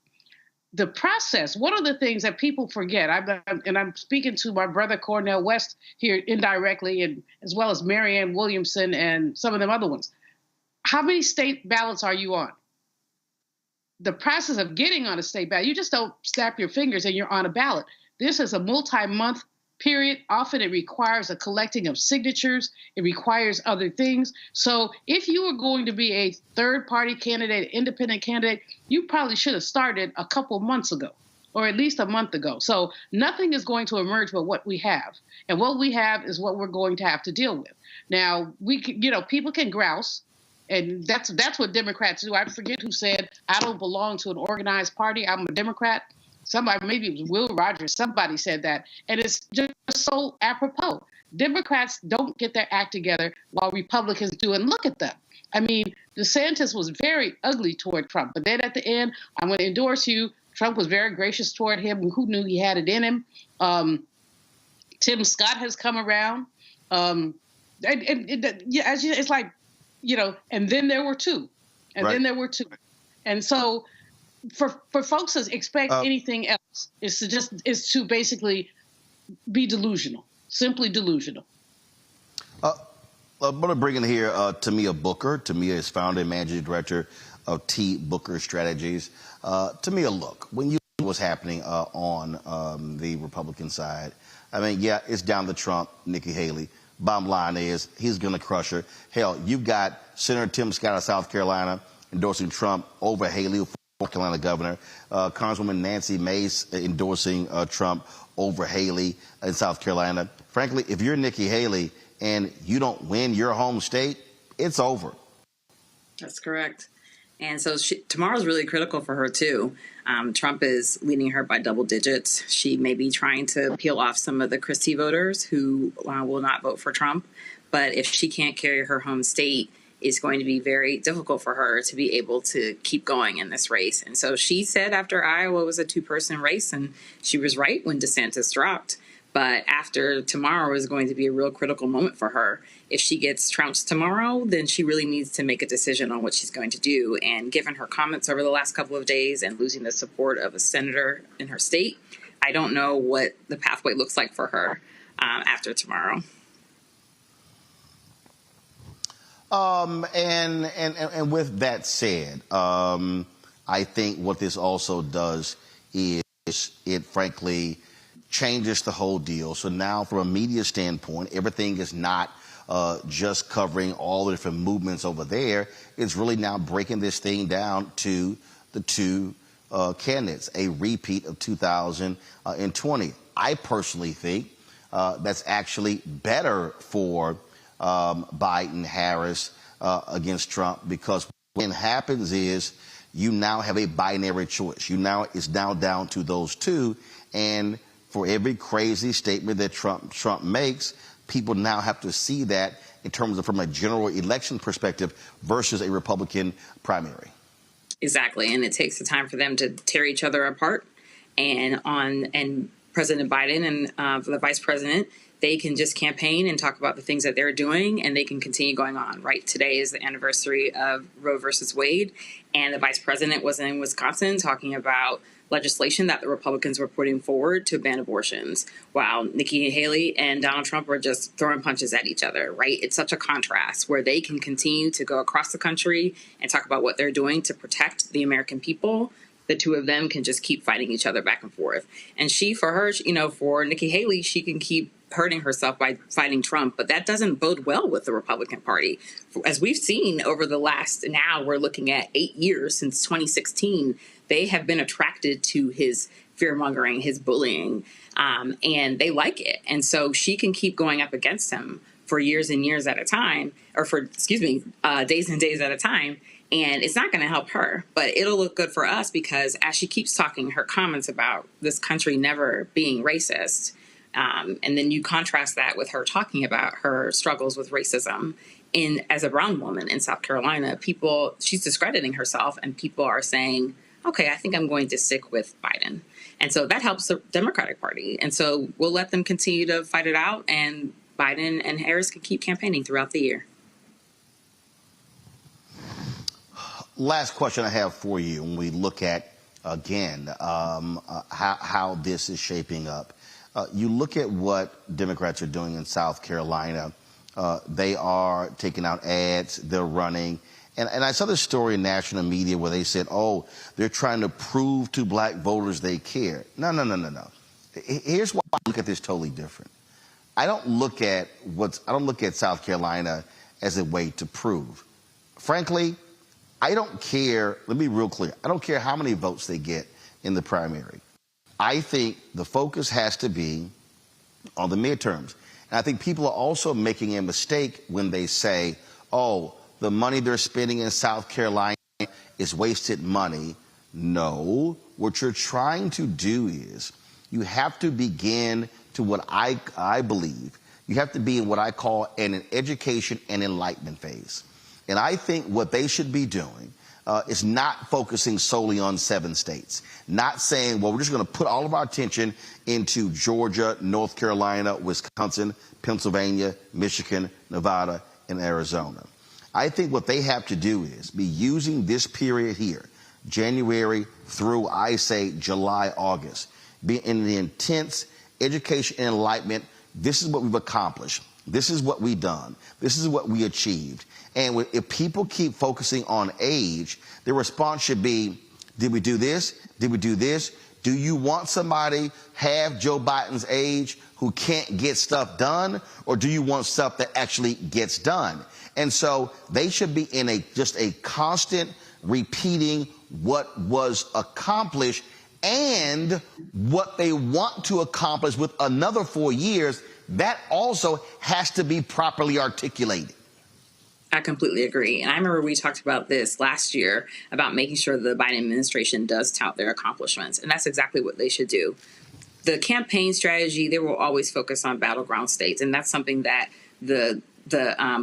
The process, one of the things that people forget, I'm speaking to my brother Cornel West here indirectly, and as well as Marianne Williamson and some of them other ones. How many state ballots are you on? The process of getting on a state ballot, you just don't snap your fingers and you're on a ballot. This is a multi-month period. Often it requires a collecting of signatures. It requires other things. So if you were going to be a third-party candidate, independent candidate, you probably should have started a couple months ago, or at least a month ago. So nothing is going to emerge but what we have. And what we have is what we're going to have to deal with. Now, people can grouse. And that's what Democrats do. I forget who said, I don't belong to an organized party. I'm a Democrat. Somebody, maybe it was Will Rogers, somebody said that. And it's just so apropos. Democrats don't get their act together while Republicans do. And look at them. I mean, DeSantis was very ugly toward Trump. But then at the end, I'm going to endorse you. Trump was very gracious toward him. Who knew he had it in him? Tim Scott has come around. It's like, and then there were two. And then there were two. And so for folks to expect anything else is to basically be delusional, simply delusional. I'm going to bring in here Tamia Booker. Tamia is founder and managing director of T. Booker Strategies. Tamia, look, when you look at what's happening on the Republican side, I mean, yeah, it's down to Trump, Nikki Haley. Bottom line is he's going to crush her. Hell, you've got Senator Tim Scott of South Carolina endorsing Trump over Haley, North Carolina governor. Congresswoman Nancy Mace endorsing Trump over Haley in South Carolina. Frankly, if you're Nikki Haley and you don't win your home state, it's over. That's correct. And so tomorrow's really critical for her, too. Trump is leading her by double digits. She may be trying to peel off some of the Christie voters who will not vote for Trump. But if she can't carry her home state, it's going to be very difficult for her to be able to keep going in this race. And so she said after Iowa was a two-person race, and she was right when DeSantis dropped. But after tomorrow is going to be a real critical moment for her. If she gets trounced tomorrow, then she really needs to make a decision on what she's going to do. And given her comments over the last couple of days and losing the support of a senator in her state, I don't know what the pathway looks like for her after tomorrow. And with that said, I think what this also does is it frankly changes the whole deal. So now from a media standpoint, everything is not just covering all the different movements over there. It's really now breaking this thing down to the two candidates, a repeat of 2020. I personally think that's actually better for Biden, Harris against Trump, because what happens is you now have a binary choice. It's now down to those two, and for every crazy statement that Trump makes, people now have to see that in terms of from a general election perspective versus a Republican primary. Exactly, and it takes the time for them to tear each other apart. And President Biden and the vice president, they can just campaign and talk about the things that they're doing, and they can continue going on. Right, today is the anniversary of Roe versus Wade, and the vice president was in Wisconsin talking about legislation that the Republicans were putting forward to ban abortions, while Nikki Haley and Donald Trump were just throwing punches at each other, right? It's such a contrast where they can continue to go across the country and talk about what they're doing to protect the American people. The two of them can just keep fighting each other back and forth. And for Nikki Haley, she can keep hurting herself by fighting Trump, but that doesn't bode well with the Republican Party. As we've seen over the last, now we're looking at 8 years since 2016, they have been attracted to his fear-mongering, his bullying, and they like it. And so she can keep going up against him for years and years at a time, days and days at a time. And it's not going to help her, but it'll look good for us because as she keeps talking her comments about this country never being racist, and then you contrast that with her talking about her struggles with racism as a brown woman in South Carolina, she's discrediting herself, and people are saying, okay, I think I'm going to stick with Biden. And so that helps the Democratic Party. And so we'll let them continue to fight it out, and Biden and Harris can keep campaigning throughout the year. Last question I have for you when we look at, again, how this is shaping up. You look at what Democrats are doing in South Carolina. They are taking out ads. They're running. And I saw this story in national media where they said, they're trying to prove to black voters they care. No. Here's why I look at this totally different. I don't look at South Carolina as a way to prove. Frankly, I don't care. Let me be real clear. I don't care how many votes they get in the primary. I think the focus has to be on the midterms. And I think people are also making a mistake when they say, the money they're spending in South Carolina is wasted money. No, what you're trying to do is you have to begin to what I believe, you have to be in what I call an education and enlightenment phase. And I think what they should be doing is not focusing solely on 7 states, not saying, we're just going to put all of our attention into Georgia, North Carolina, Wisconsin, Pennsylvania, Michigan, Nevada, and Arizona. I think what they have to do is be using this period here, January through, I say, July, August, be in the intense education and enlightenment. This is what we've accomplished. This is what we've done. This is what we achieved. And if people keep focusing on age, their response should be, did we do this? Did we do this? Do you want somebody half Joe Biden's age who can't get stuff done? Or do you want stuff that actually gets done? And so they should be in just a constant repeating what was accomplished and what they want to accomplish with another 4 years. That also has to be properly articulated. I completely agree. And I remember we talked about this last year about making sure the Biden administration does tout their accomplishments. And that's exactly what they should do. The campaign strategy, they will always focus on battleground states. And that's something that the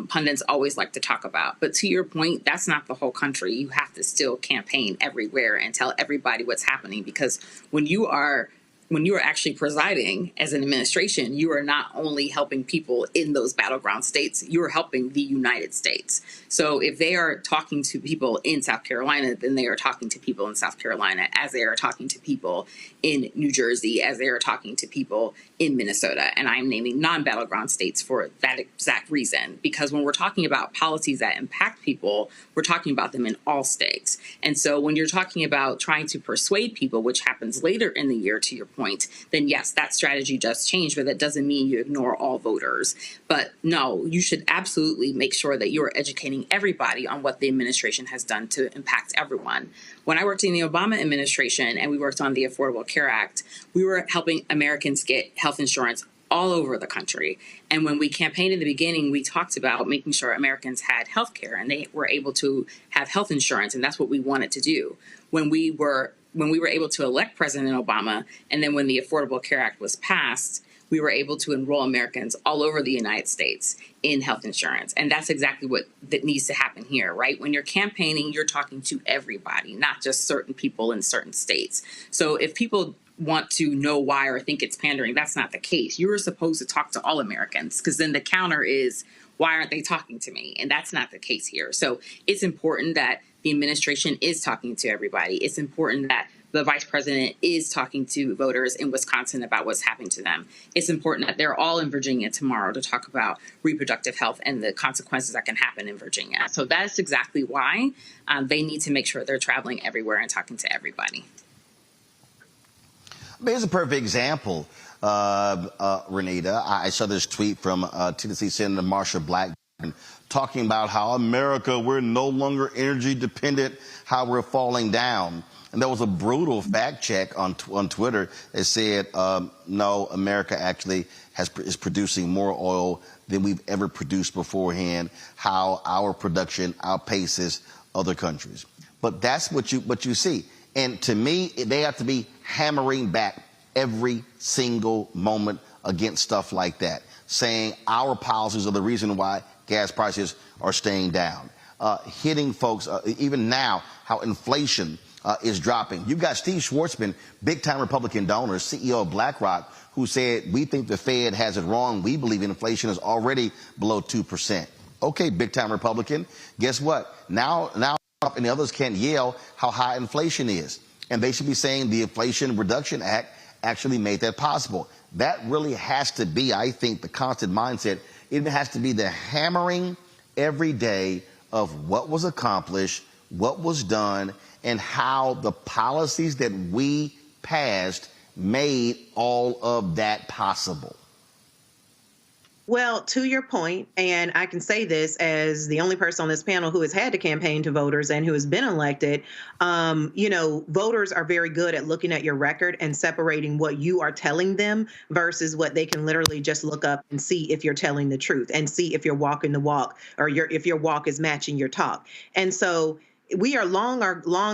pundits always like to talk about. But to your point, that's not the whole country. You have to still campaign everywhere and tell everybody what's happening, because when you are actually presiding as an administration, you are not only helping people in those battleground states, you are helping the United States. So if they are talking to people in South Carolina, then they are talking to people in South Carolina as they are talking to people in New Jersey, as they are talking to people in Minnesota. And I'm naming non-battleground states for that exact reason, because when we're talking about policies that impact people, we're talking about them in all states. And so when you're talking about trying to persuade people, which happens later in the year, to your point, then yes, that strategy does change, but that doesn't mean you ignore all voters. But no, you should absolutely make sure that you're educating everybody on what the administration has done to impact everyone. When I worked in the Obama administration and we worked on the Affordable Care Act, we were helping Americans get health insurance all over the country. And when we campaigned in the beginning, we talked about making sure Americans had health care and they were able to have health insurance. And that's what we wanted to do. When we were able to elect President Obama, and then when the Affordable Care Act was passed, we were able to enroll Americans all over the United States in health insurance. And that's exactly what that needs to happen here, right? When you're campaigning, you're talking to everybody, not just certain people in certain states. So if people want to know why or think it's pandering, that's not the case. You were supposed to talk to all Americans, because then the counter is, why aren't they talking to me? And that's not the case here. So it's important that the administration is talking to everybody. It's important that the vice president is talking to voters in Wisconsin about what's happening to them. It's important that they're all in Virginia tomorrow to talk about reproductive health and the consequences that can happen in Virginia. So that's exactly why they need to make sure they're traveling everywhere and talking to everybody. Here's a perfect example, Renita. I saw this tweet from Tennessee Senator Marsha Blackburn talking about how America, we're no longer energy dependent, how we're falling down. And there was a brutal fact check on Twitter that said, no, America actually is producing more oil than we've ever produced beforehand, how our production outpaces other countries. But that's what you see. And to me, they have to be hammering back every single moment against stuff like that, saying our policies are the reason why gas prices are staying down, hitting folks, even now, how inflation is dropping. You've got Steve Schwarzman, big-time Republican donor, CEO of BlackRock, who said, we think the Fed has it wrong. We believe inflation is already below 2%. Okay, big-time Republican. Guess what? Now, and the others can't yell how high inflation is. And they should be saying the Inflation Reduction Act actually made that possible. That really has to be, I think, the constant mindset. It has to be the hammering every day of what was accomplished, what was done, and how the policies that we passed made all of that possible. Well, to your point, and I can say this as the only person on this panel who has had to campaign to voters and who has been elected, voters are very good at looking at your record and separating what you are telling them versus what they can literally just look up and see if you're telling the truth and see if you're walking the walk or if your walk is matching your talk. And so we are long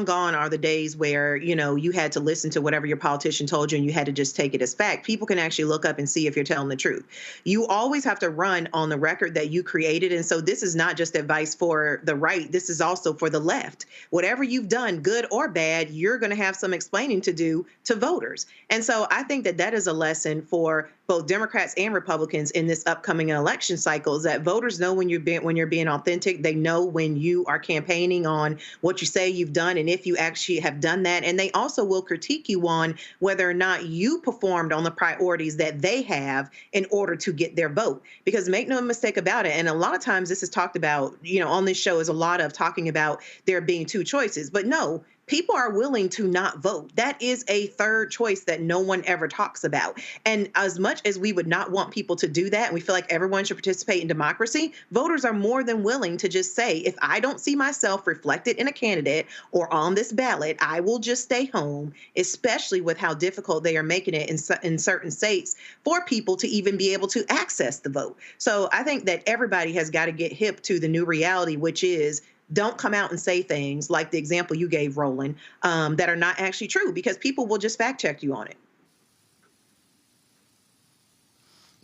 gone are the days where, you had to listen to whatever your politician told you and you had to just take it as fact. People can actually look up and see if you're telling the truth. You always have to run on the record that you created. And so this is not just advice for the right. This is also for the left. Whatever you've done, good or bad, you're going to have some explaining to do to voters. And so I think that is a lesson for both Democrats and Republicans in this upcoming election cycle, is that voters know when you're being authentic. They know when you are campaigning on what you say you've done and if you actually have done that. And they also will critique you on whether or not you performed on the priorities that they have in order to get their vote. Because make no mistake about it, and a lot of times this is talked about, on this show, is a lot of talking about there being two choices. But no, people are willing to not vote. That is a third choice that no one ever talks about. And as much as we would not want people to do that, and we feel like everyone should participate in democracy, voters are more than willing to just say, if I don't see myself reflected in a candidate or on this ballot, I will just stay home, especially with how difficult they are making it in certain states for people to even be able to access the vote. So I think that everybody has got to get hip to the new reality, which is don't come out and say things like the example you gave, Roland, that are not actually true, because people will just fact check you on it.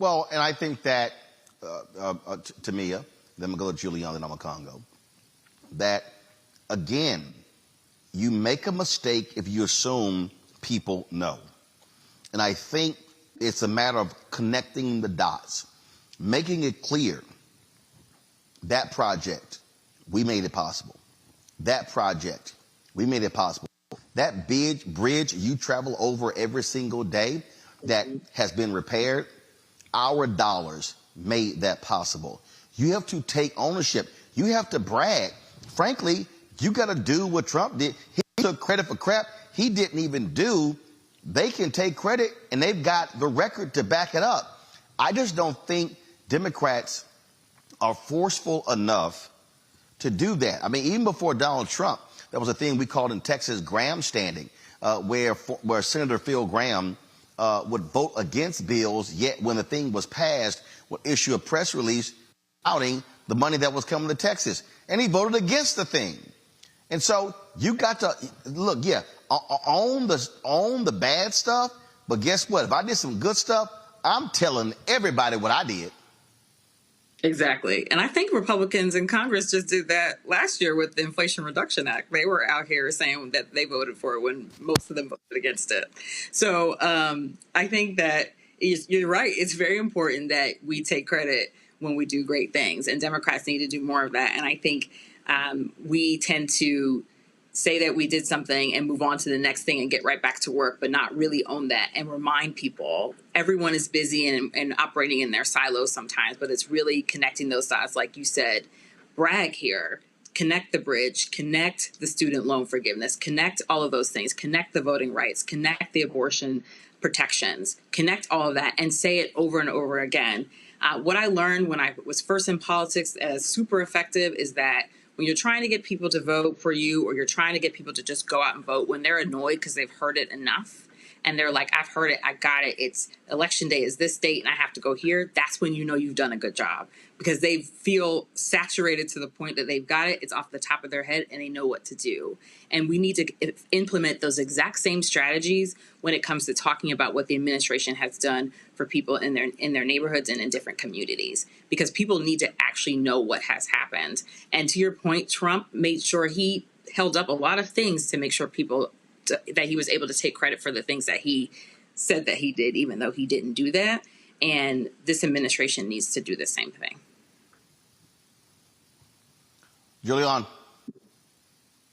Well, and I think that to Mia, then we'll go to Julian, then I'm a Congo, that again, you make a mistake if you assume people know. And I think it's a matter of connecting the dots, making it clear that project, we made it possible. That project, we made it possible. That bridge you travel over every single day that has been repaired, our dollars made that possible. You have to take ownership. You have to brag. Frankly, you got to do what Trump did. He took credit for crap he didn't even do. They can take credit, and they've got the record to back it up. I just don't think Democrats are forceful enough to do that. I mean, even before Donald Trump, there was a thing we called in Texas Graham standing, where Senator Phil Graham would vote against bills, yet when the thing was passed, would issue a press release outing the money that was coming to Texas. And he voted against the thing. And so you got to, look, yeah, own the bad stuff, but guess what? If I did some good stuff, I'm telling everybody what I did. Exactly. And I think Republicans in Congress just did that last year with the Inflation Reduction Act. They were out here saying that they voted for it when most of them voted against it. So I think that you're right. It's very important that we take credit when we do great things, and Democrats need to do more of that. And I think we tend to say that we did something and move on to the next thing and get right back to work, but not really own that and remind people everyone is busy and operating in their silos sometimes, but it's really connecting those dots. Like you said, brag here, connect the bridge, connect the student loan forgiveness, connect all of those things, connect the voting rights, connect the abortion protections, connect all of that and say it over and over again. What I learned when I was first in politics as super effective is that when you're trying to get people to vote for you, or you're trying to get people to just go out and vote, when they're annoyed because they've heard it enough and they're like, I've heard it, I got it, it's election day is this date and I have to go here, that's when you know you've done a good job, because they feel saturated to the point that they've got it, it's off the top of their head and they know what to do. And we need to implement those exact same strategies when it comes to talking about what the administration has done for people in their neighborhoods and in different communities, because people need to actually know what has happened. And to your point, Trump made sure he held up a lot of things to make sure that he was able to take credit for the things that he said that he did, even though he didn't do that. And this administration needs to do the same thing. Julian.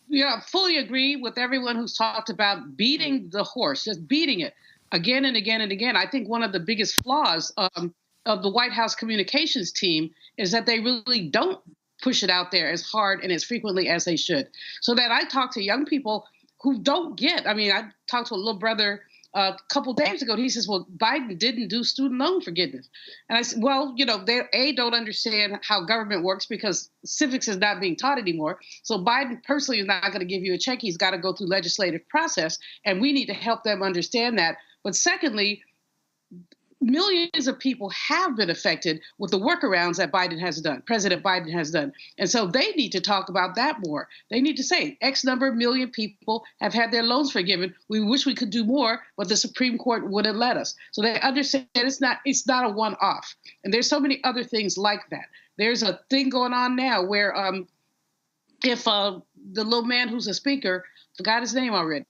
Yeah, fully agree with everyone who's talked about beating the horse, just beating it again and again and again. I think one of the biggest flaws of the White House communications team is that they really don't push it out there as hard and as frequently as they should. So that I talk to young people who don't get, I mean, I talked to a little brother a couple days ago. He says, well, Biden didn't do student loan forgiveness. And I said, well, you know, they don't understand how government works because civics is not being taught anymore. So Biden personally is not going to give you a check. He's got to go through legislative process. And we need to help them understand that. But secondly, millions of people have been affected with the workarounds that President Biden has done. And so they need to talk about that more. They need to say X number of million people have had their loans forgiven. We wish we could do more, but the Supreme Court wouldn't let us. So they understand it's not a one-off. And there's so many other things like that. There's a thing going on now where if the little man who's a speaker, forgot his name already,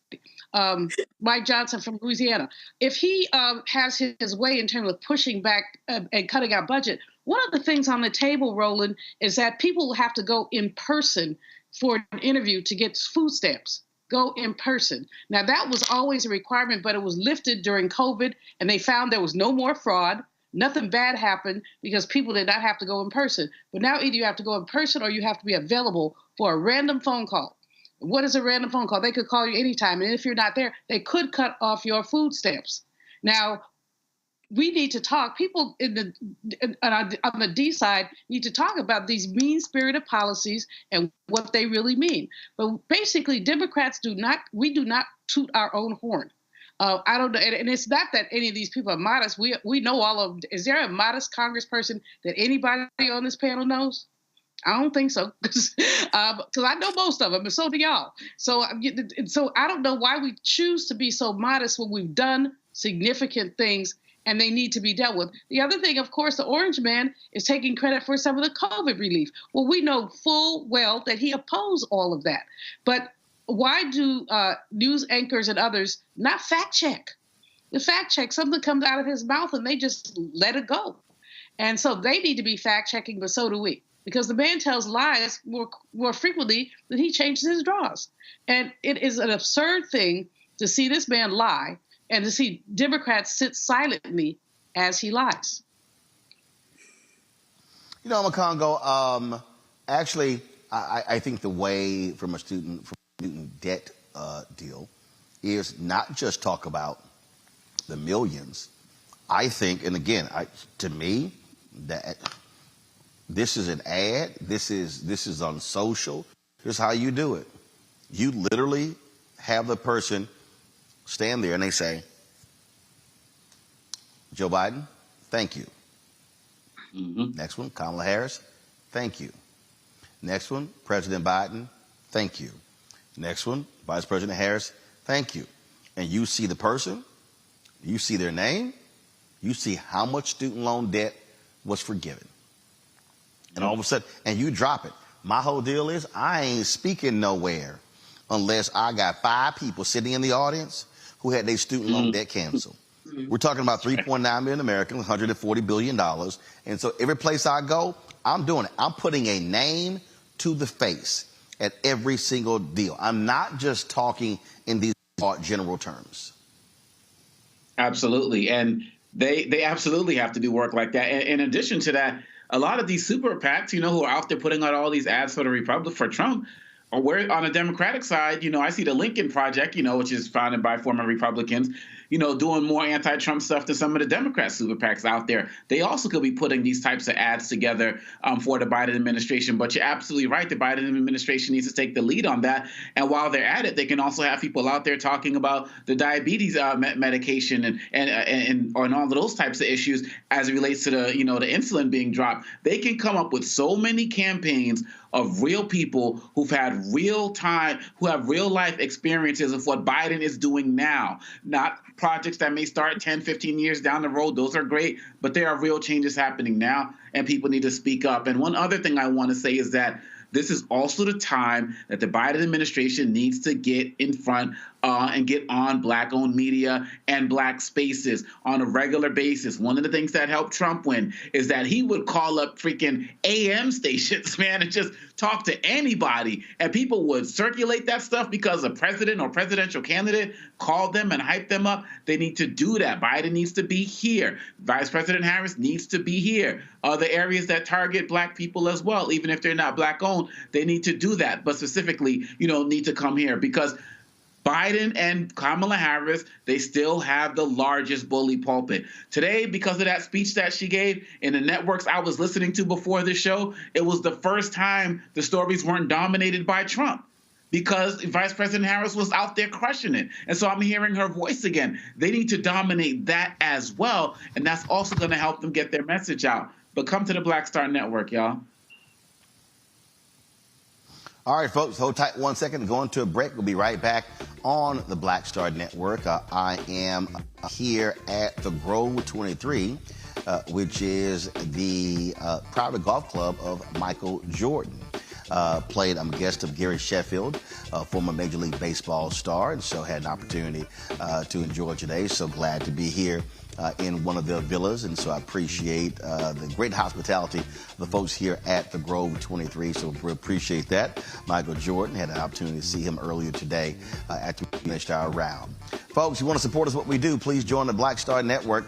Mike Johnson from Louisiana, if he has his way in terms of pushing back and cutting out budget, one of the things on the table, Roland, is that people will have to go in person for an interview to get food stamps. Go in person. Now, that was always a requirement, but it was lifted during COVID, and they found there was no more fraud. Nothing bad happened because people did not have to go in person. But now either you have to go in person or you have to be available for a random phone call. What is a random phone call? They could call you anytime. And if you're not there, they could cut off your food stamps. Now, we need to talk. People on the D side need to talk about these mean-spirited policies and what they really mean. But basically, Democrats do not toot our own horn. I don't know, and it's not that any of these people are modest. We know all of them. Is there a modest congressperson that anybody on this panel knows? I don't think so, because I know most of them, and so do y'all. So I don't know why we choose to be so modest when we've done significant things and they need to be dealt with. The other thing, of course, the orange man is taking credit for some of the COVID relief. Well, we know full well that he opposed all of that. But why do news anchors and others not fact check? The fact check, something comes out of his mouth and they just let it go. And so they need to be fact checking, but so do we. Because the man tells lies more frequently than he changes his draws. And it is an absurd thing to see this man lie and to see Democrats sit silently as he lies. You know, Makongo, actually, I think the way from a student debt deal is not just talk about the millions. I think, and again, to me, that this is an ad. This is on social. Here's how you do it. You literally have the person stand there and they say, Joe Biden, thank you. Mm-hmm. Next one, Kamala Harris, thank you. Next one, President Biden, thank you. Next one, Vice President Harris, thank you. And you see the person, you see their name, you see how much student loan debt was forgiven. And all of a sudden, and you drop it. My whole deal is I ain't speaking nowhere unless I got 5 people sitting in the audience who had their student loan debt canceled. We're talking about 3.9 million Americans, $140 billion. And so every place I go, I'm doing it. I'm putting a name to the face at every single deal. I'm not just talking in these general terms. Absolutely. And they absolutely have to do work like that. And in addition to that, a lot of these super PACs, who are out there putting out all these ads for Trump, or where on the Democratic side, I see the Lincoln Project, which is founded by former Republicans, doing more anti-Trump stuff than some of the Democrat super PACs out there. They also could be putting these types of ads together for the Biden administration. But you're absolutely right. The Biden administration needs to take the lead on that. And while they're at it, they can also have people out there talking about the diabetes medication and all of those types of issues as it relates to the, the insulin being dropped. They can come up with so many campaigns of real people who have real life experiences of what Biden is doing now, not projects that may start 10, 15 years down the road. Those are great, but there are real changes happening now, and people need to speak up. And one other thing I want to say is that this is also the time that the Biden administration needs to get in front and get on Black-owned media and Black spaces on a regular basis. One of the things that helped Trump win is that he would call up freaking AM stations, man, and just talk to anybody. And people would circulate that stuff because a president or presidential candidate called them and hyped them up. They need to do that. Biden needs to be here. Vice President Harris needs to be here. Other areas that target Black people as well, even if they're not Black-owned, they need to do that. But specifically, need to come here because Biden and Kamala Harris, they still have the largest bully pulpit. Today, because of that speech that she gave in the networks I was listening to before the show, it was the first time the stories weren't dominated by Trump because Vice President Harris was out there crushing it. And so I'm hearing her voice again. They need to dominate that as well, and that's also going to help them get their message out. But come to the Black Star Network, y'all. All right, folks, hold tight 1 second. Going to a break. We'll be right back on the Black Star Network. I am here at the Grove 23, which is the private golf club of Michael Jordan. I'm a guest of Gary Sheffield, former Major League Baseball star, and so had an opportunity to enjoy today. So glad to be here in one of their villas, and so I appreciate the great hospitality of the folks here at the Grove 23, so we appreciate that. Michael Jordan, had an opportunity to see him earlier today after we finished our round. Folks, you want to support us, what we do, please join the Black Star Network.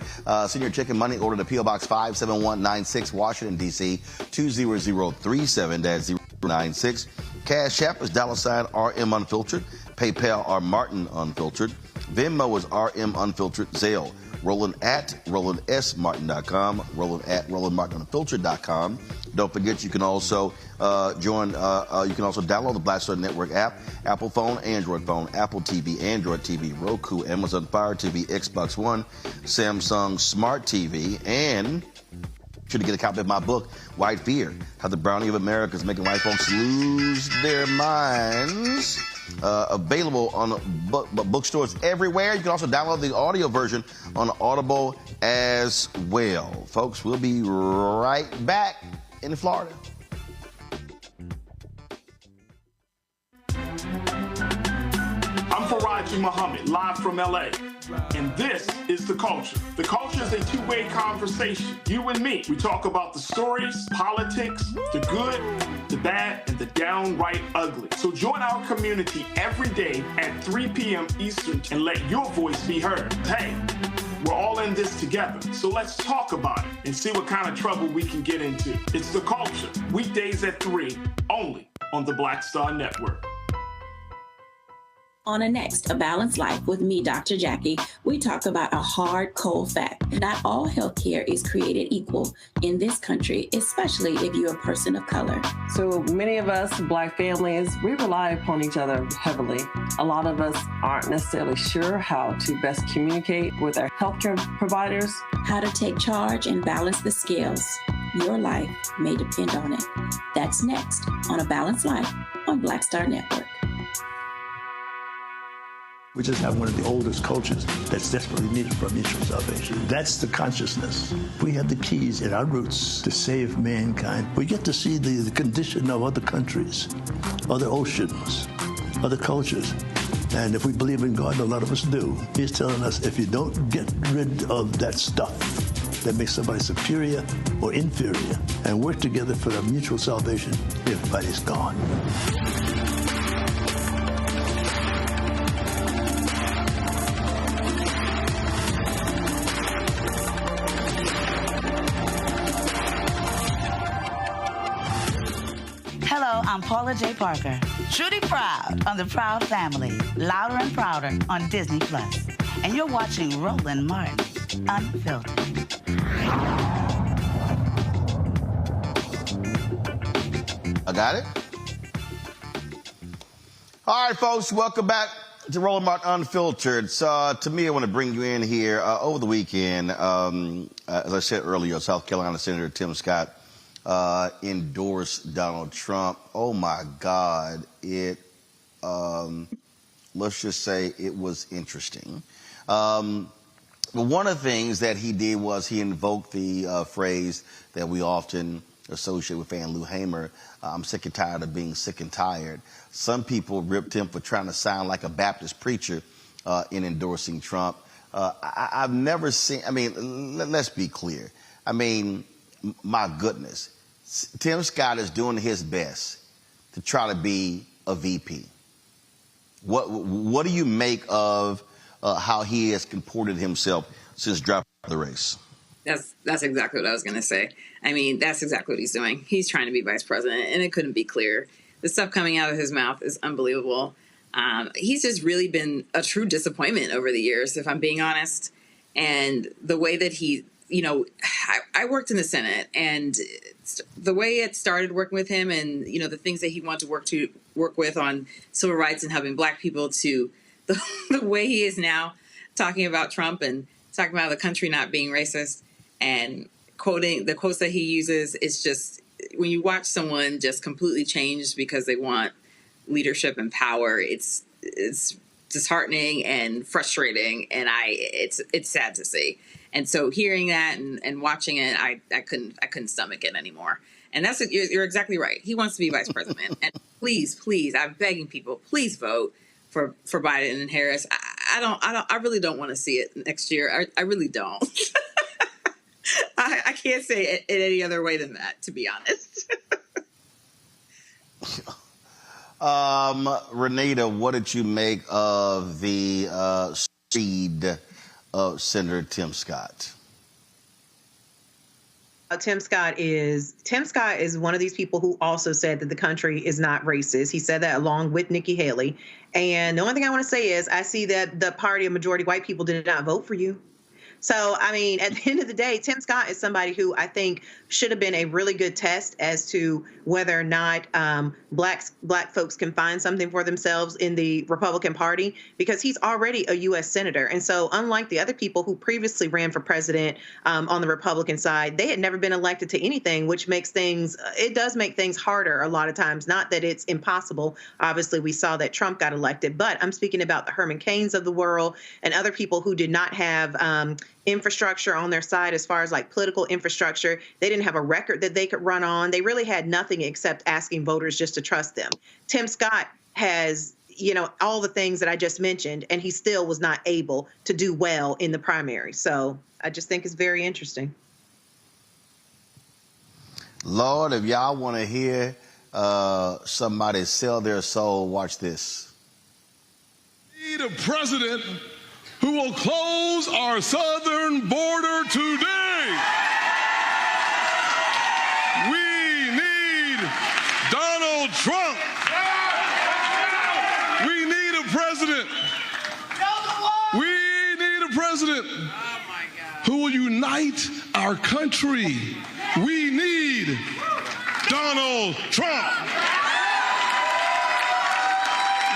Send your check and money order to P.O. Box 57196, Washington, D.C., 20037. That's 0. 96. Cash App is $RM Unfiltered. PayPal are Martin Unfiltered. Venmo is RM Unfiltered. Zelle, Roland at RolandSMartin.com. Roland at RolandMartinUnfiltered.com. Don't forget, you can also you can also download the Black Star Network app, Apple phone, Android phone, Apple TV, Android TV, Roku, Amazon Fire TV, Xbox One, Samsung Smart TV, and should get a copy of my book, White Fear, How the Browning of America is Making White Folks Lose Their Minds. Available on bookstores everywhere. You can also download the audio version on Audible as well. Folks, we'll be right back in Florida. I'm Faraji Muhammad, live from LA. And this is The Culture. The Culture is a two-way conversation. You and me. We talk about the stories, politics, the good, the bad, and the downright ugly. So join our community every day at 3 p.m. Eastern and let your voice be heard. Hey, we're all in this together. So let's talk about it and see what kind of trouble we can get into. It's The Culture. Weekdays at 3, only on the Black Star Network. On a next, A Balanced Life with me, Dr. Jackie, we talk about a hard, cold fact. Not all healthcare is created equal in this country, especially if you're a person of color. So many of us, Black families, we rely upon each other heavily. A lot of us aren't necessarily sure how to best communicate with our healthcare providers. How to take charge and balance the scales. Your life may depend on it. That's next on A Balanced Life on Black Star Network. We just have one of the oldest cultures that's desperately needed for mutual salvation. That's the consciousness. We have the keys in our roots to save mankind. We get to see the condition of other countries, other oceans, other cultures. And if we believe in God, a lot of us do, He's telling us if you don't get rid of that stuff that makes somebody superior or inferior and work together for the mutual salvation, everybody's gone. Hello, I'm Paula J. Parker. Truly proud on the Proud Family, Louder and Prouder on Disney+. And you're watching Roland Martin, Unfiltered. I got it? All right, folks, welcome back to Roland Martin Unfiltered. So, to me, I want to bring you in here. Over the weekend, as I said earlier, South Carolina Senator Tim Scott endorsed Donald Trump. Oh my God, it let's just say it was interesting. But one of the things that he did was he invoked the phrase that we often associate with Fan Lou Hamer, I'm sick and tired of being sick and tired. Some people ripped him for trying to sound like a Baptist preacher in endorsing Trump. I've never seen, I mean, let's be clear. I mean, my goodness. Tim Scott is doing his best to try to be a VP. What do you make of how he has comported himself since dropping the race? That's exactly what I was going to say. I mean, that's exactly what he's doing. He's trying to be vice president, and it couldn't be clearer. The stuff coming out of his mouth is unbelievable. He's just really been a true disappointment over the years, if I'm being honest. And the way that he, you know, I worked in the Senate, and the way it started working with him and, you know, the things that he wanted to work with on civil rights and helping black people to the way he is now talking about Trump and talking about the country not being racist and quoting the quotes that he uses. It's just, when you watch someone just completely change because they want leadership and power, it's disheartening and frustrating, and it's sad to see. And so hearing that and watching it, I couldn't stomach it anymore. And you're exactly right. He wants to be vice president. And please, I'm begging people, please vote for Biden and Harris. I really don't want to see it next year. I really don't. I can't say it any other way than that, to be honest. Renita, what did you make of the speed of Senator Tim Scott? Tim Scott is one of these people who also said that the country is not racist. He said that along with Nikki Haley. And the only thing I want to say is I see that the party of majority white people did not vote for you. So, I mean, at the end of the day, Tim Scott is somebody who I think should have been a really good test as to whether or not black folks can find something for themselves in the Republican Party, because he's already a U.S. senator. And so unlike the other people who previously ran for president on the Republican side, they had never been elected to anything, which makes things, it does make things harder a lot of times. Not that it's impossible. Obviously, we saw that Trump got elected, but I'm speaking about the Herman Cains of the world and other people who did not have infrastructure on their side as far as like political infrastructure. They didn't have a record that they could run on. They really had nothing except asking voters just to trust them. Tim Scott has, all the things that I just mentioned, and he still was not able to do well in the primary. So I just think it's very interesting. Lord, if y'all want to hear somebody sell their soul, watch this. We need a president who will close our southern border today. We need Donald Trump. We need a president. We need a president who will unite our country. We need Donald Trump.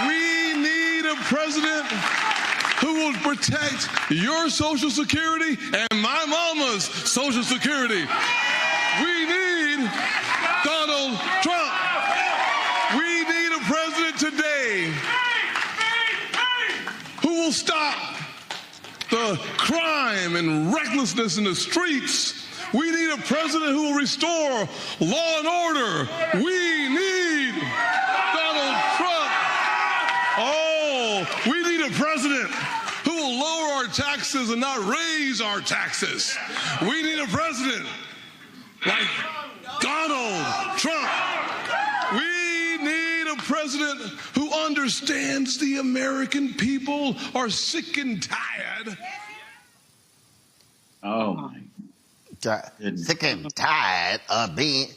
We need a president who will protect your Social Security and my mama's Social Security. We need Donald Trump. We need a president today who will stop the crime and recklessness in the streets. We need a president who will restore law and order. We need Donald Trump. Oh, we need a president who will lower our taxes and not raise our taxes. We need a president like Donald Trump. We need a president who understands the American people are sick and tired. Oh, my. Sick and tired of being.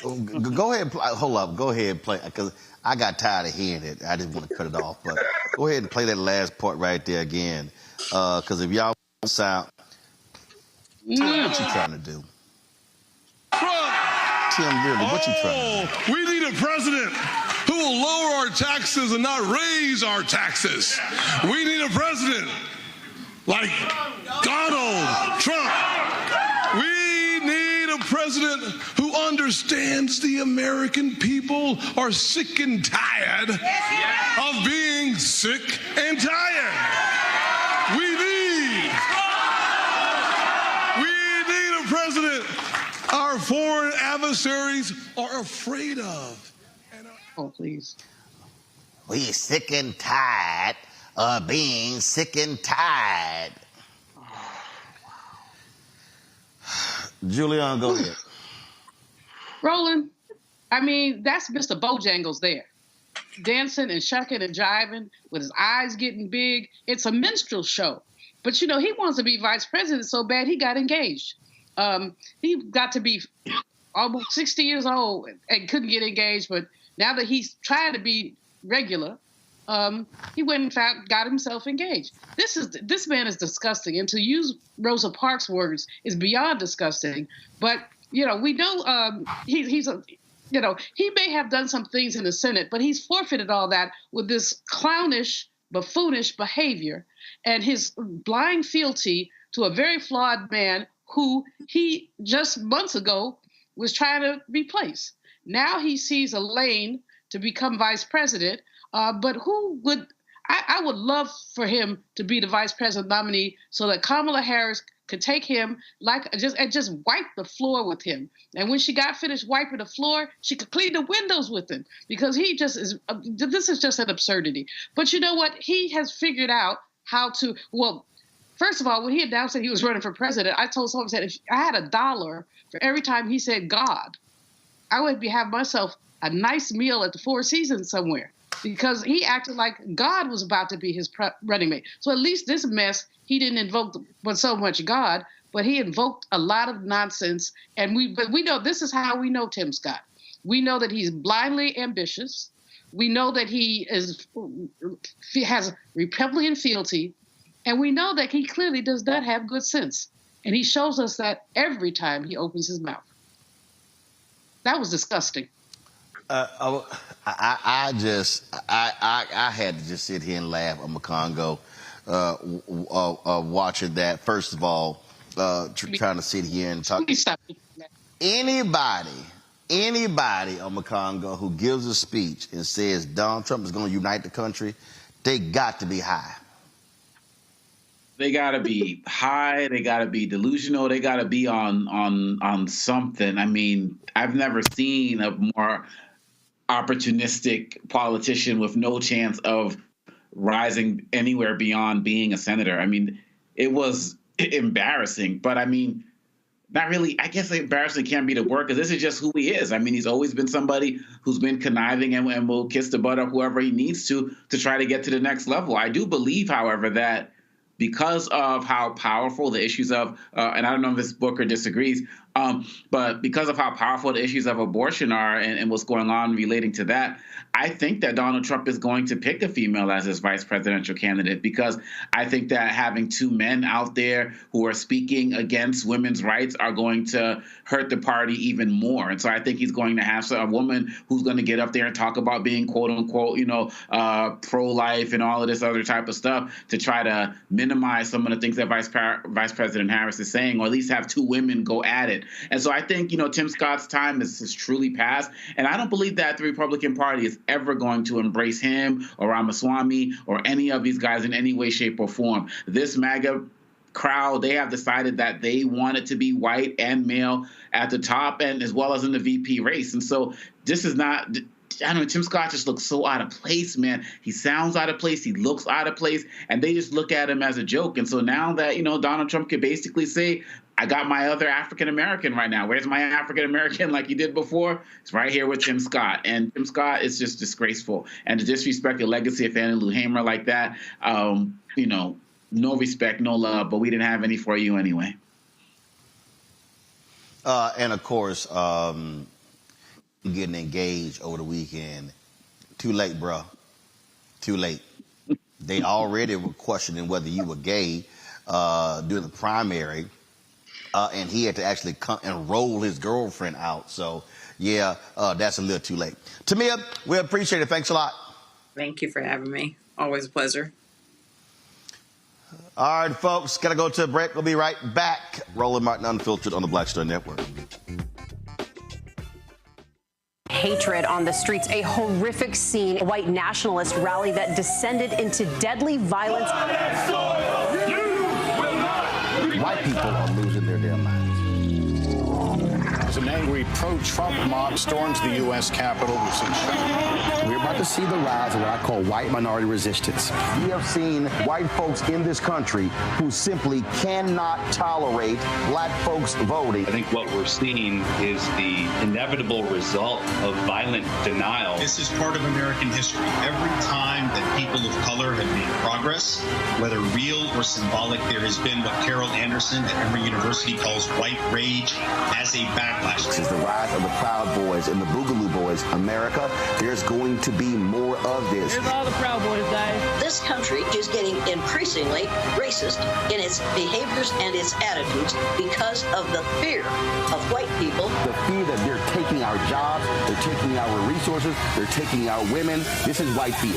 Go ahead. Hold up. Go ahead and play, because I got tired of hearing it. I didn't want to cut it off, but go ahead and play that last part right there again. Because if y'all sound, Tim, what you trying to do? Tim, really, what you trying to do? We need a president who will lower our taxes and not raise our taxes. We need a president like Donald Trump. We need a president who understands the American people are sick and tired of being sick and tired. We need a president our foreign adversaries are afraid of. Oh, please. We sick and tired of being sick and tired. Julian, go ahead. Roland, I mean, that's Mr. Bojangles there. Dancing and shucking and jiving with his eyes getting big. It's a minstrel show. But, he wants to be vice president so bad he got engaged. He got to be almost 60 years old and couldn't get engaged. But now that he's trying to be regular, he went and got himself engaged. This man is disgusting. And to use Rosa Parks' words is beyond disgusting. But, we know he's a... he may have done some things in the Senate, but he's forfeited all that with this clownish, buffoonish behavior and his blind fealty to a very flawed man who he just months ago was trying to replace. Now he sees a lane to become vice president, but who would... I would love for him to be the vice president nominee so that Kamala Harris could take him and just wipe the floor with him. And when she got finished wiping the floor, she could clean the windows with him, because he just is. This is just an absurdity. But you know what? He has figured out how to. Well, first of all, when he announced that he was running for president, I told someone, if I had $1 for every time he said God, I would have myself a nice meal at the Four Seasons somewhere. because he acted like God was about to be his running mate. So at least this mess, he didn't invoke so much God, but he invoked a lot of nonsense. And we know, this is how we know Tim Scott. We know that he's blindly ambitious. We know that he has Republican fealty. And we know that he clearly does not have good sense. And he shows us that every time he opens his mouth. That was disgusting. I had to just sit here and laugh at McCongo watching that. First of all, trying to sit here and talk. Anybody on McCongo who gives a speech and says Donald Trump is going to unite the country, they got to be high. They got to be high. They got to be delusional. They got to be on something. I mean, I've never seen a more opportunistic politician with no chance of rising anywhere beyond being a senator. I mean, it was embarrassing, but I mean, not really. I guess embarrassing can't be the word, because this is just who he is. I mean, he's always been somebody who's been conniving and will kiss the butt of whoever he needs to try to get to the next level. I do believe, however, that because of how powerful the issues of, and I don't know if this Booker disagrees, but because of how powerful the issues of abortion are and what's going on relating to that, I think that Donald Trump is going to pick a female as his vice presidential candidate, because I think that having two men out there who are speaking against women's rights are going to hurt the party even more. And so I think he's going to have a woman who's going to get up there and talk about being, quote unquote, pro-life and all of this other type of stuff to try to minimize some of the things that Vice President Harris is saying, or at least have two women go at it. And so I think, Tim Scott's time has truly passed. And I don't believe that the Republican Party is ever going to embrace him or Ramaswamy or any of these guys in any way, shape, or form. This MAGA crowd, they have decided that they want it to be white and male at the top, and as well as in the VP race. And so this is not, I don't know, Tim Scott just looks so out of place, man. He sounds out of place. He looks out of place. And they just look at him as a joke. And so now that, Donald Trump could basically say, I got my other African-American right now. Where's my African-American like he did before? It's right here with Tim Scott. And Tim Scott is just disgraceful. And to disrespect the legacy of Fannie Lou Hamer like that, no respect, no love, but we didn't have any for you anyway. And of course, getting engaged over the weekend. Too late, bro. Too late. They already were questioning whether you were gay during the primary. And he had to actually come and roll his girlfriend out. So, yeah, that's a little too late. Tamia, we appreciate it. Thanks a lot. Thank you for having me. Always a pleasure. All right, folks, got to go to a break. We'll be right back. Roland Martin Unfiltered on the Black Star Network. Hatred on the streets, a horrific scene, a white nationalist rally that descended into deadly violence. White people are losing their damn minds. As an angry pro-Trump mob storms the U.S. Capitol, we're about to see the rise of what I call white minority resistance. We have seen white folks in this country who simply cannot tolerate black folks voting. I think what we're seeing is the inevitable result of violent denial. This is part of American history. Every time that people of color have made progress, whether real or symbolic, there has been what Carol Anderson at Emory University calls white rage as a backlash. This is the rise of the Proud Boys and the Boogaloo Boys. America, there's going to be more of this. Here's all the Proud Boys, guys. This country is getting increasingly racist in its behaviors and its attitudes because of the fear of white people. The fear that they're taking our jobs, they're taking our resources, they're taking our women. This is white fear.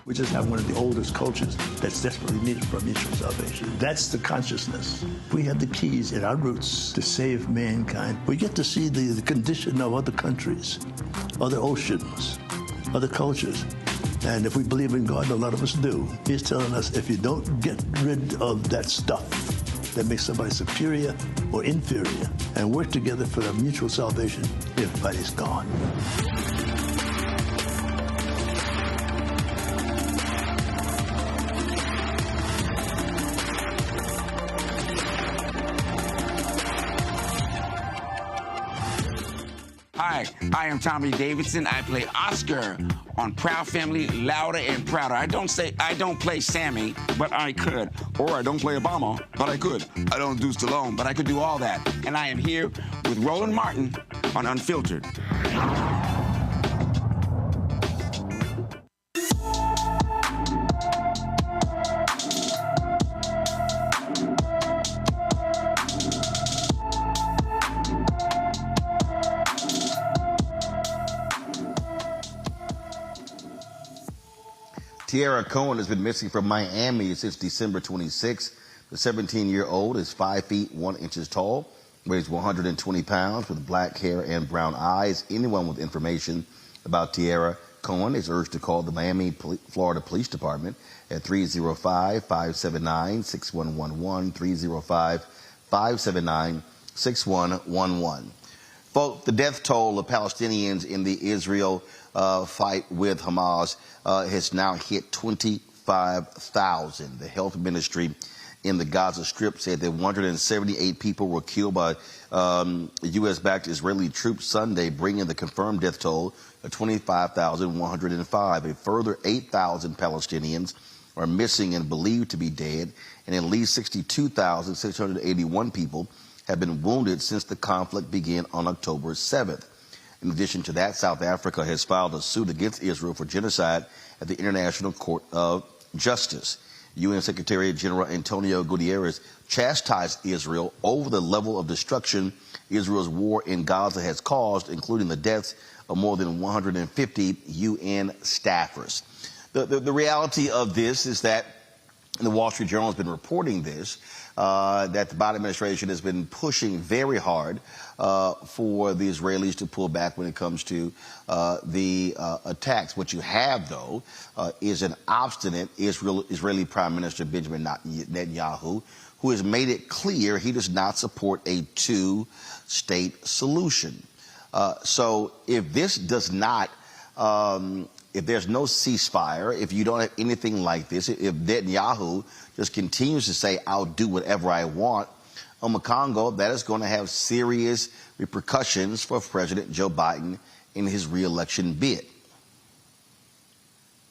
We just have one of the oldest cultures that's desperately needed for mutual salvation. That's the consciousness. We have the keys in our roots to save mankind. We get to see the condition of other countries, other oceans, other cultures. And if we believe in God, a lot of us do, He's telling us if you don't get rid of that stuff that makes somebody superior or inferior and work together for the mutual salvation, everybody's gone. Hi, I am Tommy Davidson. I play Oscar on Proud Family, Louder and Prouder. I don't play Sammy, but I could. Or I don't play Obama, but I could. I don't do Stallone, but I could do all that. And I am here with Roland Martin on Unfiltered. Tiara Cohen has been missing from Miami since December 26. The 17-year-old is 5 feet 1 inches tall, weighs 120 pounds, with black hair and brown eyes. Anyone with information about Tiara Cohen is urged to call the Miami, Florida Police Department at 305-579-6111, 305-579-6111. Folks, the death toll of Palestinians in the Israel fight with Hamas has now hit 25,000. The health ministry in the Gaza Strip said that 178 people were killed by U.S.-backed Israeli troops Sunday, bringing the confirmed death toll to 25,105. A further 8,000 Palestinians are missing and believed to be dead, and at least 62,681 people have been wounded since the conflict began on October 7th. In addition to that, South Africa has filed a suit against Israel for genocide at the International Court of Justice. UN Secretary General Antonio Guterres chastised Israel over the level of destruction Israel's war in Gaza has caused, including the deaths of more than 150 UN staffers. The reality of this is that, and the Wall Street Journal has been reporting this, that the Biden administration has been pushing very hard for the Israelis to pull back when it comes to the attacks. What you have, though, is an obstinate Israeli Prime Minister Benjamin Netanyahu, who has made it clear he does not support a two-state solution. So if this does not if there's no ceasefire, if you don't have anything like this, if Netanyahu just continues to say, I'll do whatever I want on the Congo, that is going to have serious repercussions for President Joe Biden in his reelection bid.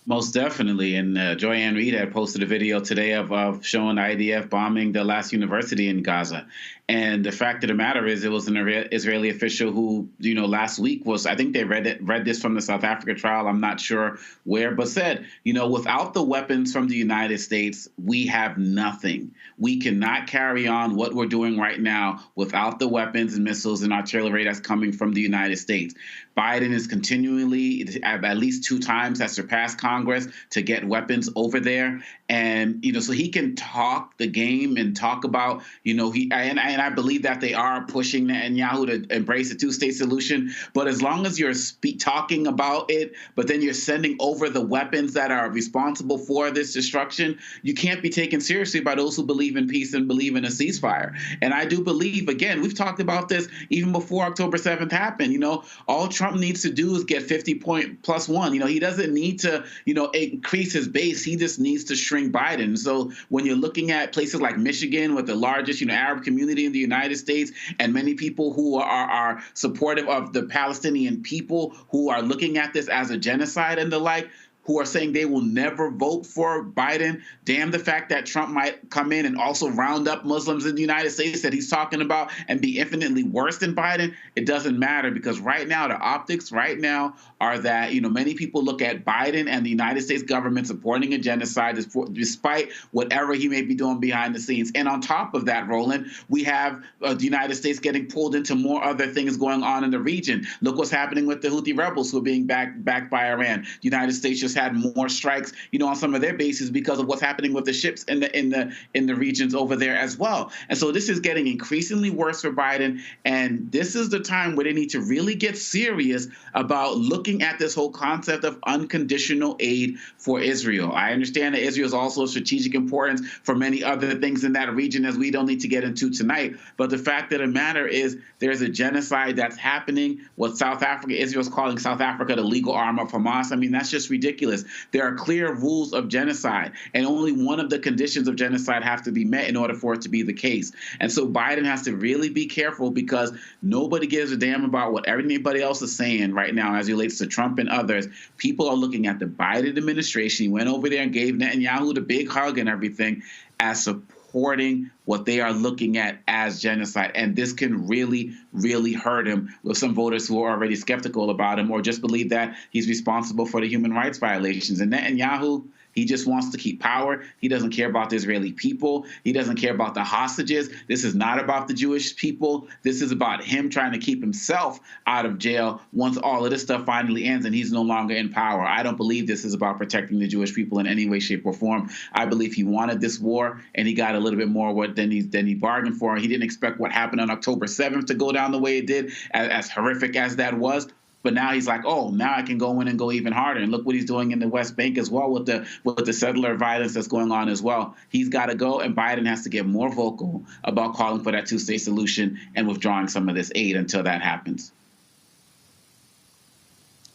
Most definitely. And Joyanne Reid had posted a video today of showing IDF bombing the last university in Gaza. And the fact of the matter is, it was an Israeli official who, last week was, I think they read this from the South Africa trial, I'm not sure where, but said, without the weapons from the United States, we have nothing. We cannot carry on what we're doing right now without the weapons and missiles and artillery that's coming from the United States. Biden is continually, at least 2 times, has surpassed Congress to get weapons over there. And, so he can talk the game and talk about, and I believe that they are pushing Netanyahu to embrace a two-state solution. But as long as you're talking about it, but then you're sending over the weapons that are responsible for this destruction, you can't be taken seriously by those who believe in peace and believe in a ceasefire. And I do believe, again, we've talked about this even before October 7th happened. All Trump needs to do is get 50 point plus one. He doesn't need to, increase his base. He just needs to shrink Biden. So when you're looking at places like Michigan with the largest, Arab community in the United States, and many people who are supportive of the Palestinian people, who are looking at this as a genocide and the like, who are saying they will never vote for Biden. Damn the fact that Trump might come in and also round up Muslims in the United States that he's talking about and be infinitely worse than Biden. It doesn't matter, because right now, the optics right now are that, many people look at Biden and the United States government supporting a genocide despite whatever he may be doing behind the scenes. And on top of that, Roland, we have the United States getting pulled into more other things going on in the region. Look what's happening with the Houthi rebels who are being backed by Iran. The United States just had more strikes, on some of their bases because of what's happening with the ships in the regions over there as well. And so this is getting increasingly worse for Biden. And this is the time where they need to really get serious about looking at this whole concept of unconditional aid for Israel. I understand that Israel is also of strategic importance for many other things in that region, as we don't need to get into tonight. But the fact of the matter is, there's a genocide that's happening. What Israel is calling South Africa the legal arm of Hamas. I mean, that's just ridiculous. ridiculous. There are clear rules of genocide, and only one of the conditions of genocide have to be met in order for it to be the case. And so Biden has to really be careful, because nobody gives a damn about what everybody else is saying right now as it relates to Trump and others. People are looking at the Biden administration. He went over there and gave Netanyahu the big hug and everything as supporting what they are looking at as genocide. And this can really, really hurt him with some voters who are already skeptical about him or just believe that he's responsible for the human rights violations. And Netanyahu, he just wants to keep power. He doesn't care about the Israeli people. He doesn't care about the hostages. This is not about the Jewish people. This is about him trying to keep himself out of jail once all of this stuff finally ends and he's no longer in power. I don't believe this is about protecting the Jewish people in any way, shape, or form. I believe he wanted this war, and he got a little bit more than he bargained for. He didn't expect what happened on October 7th to go down the way it did, as horrific as that was. But now he's like, oh, now I can go in and go even harder. And look what he's doing in the West Bank as well with the settler violence that's going on as well. He's got to go, and Biden has to get more vocal about calling for that two-state solution and withdrawing some of this aid until that happens.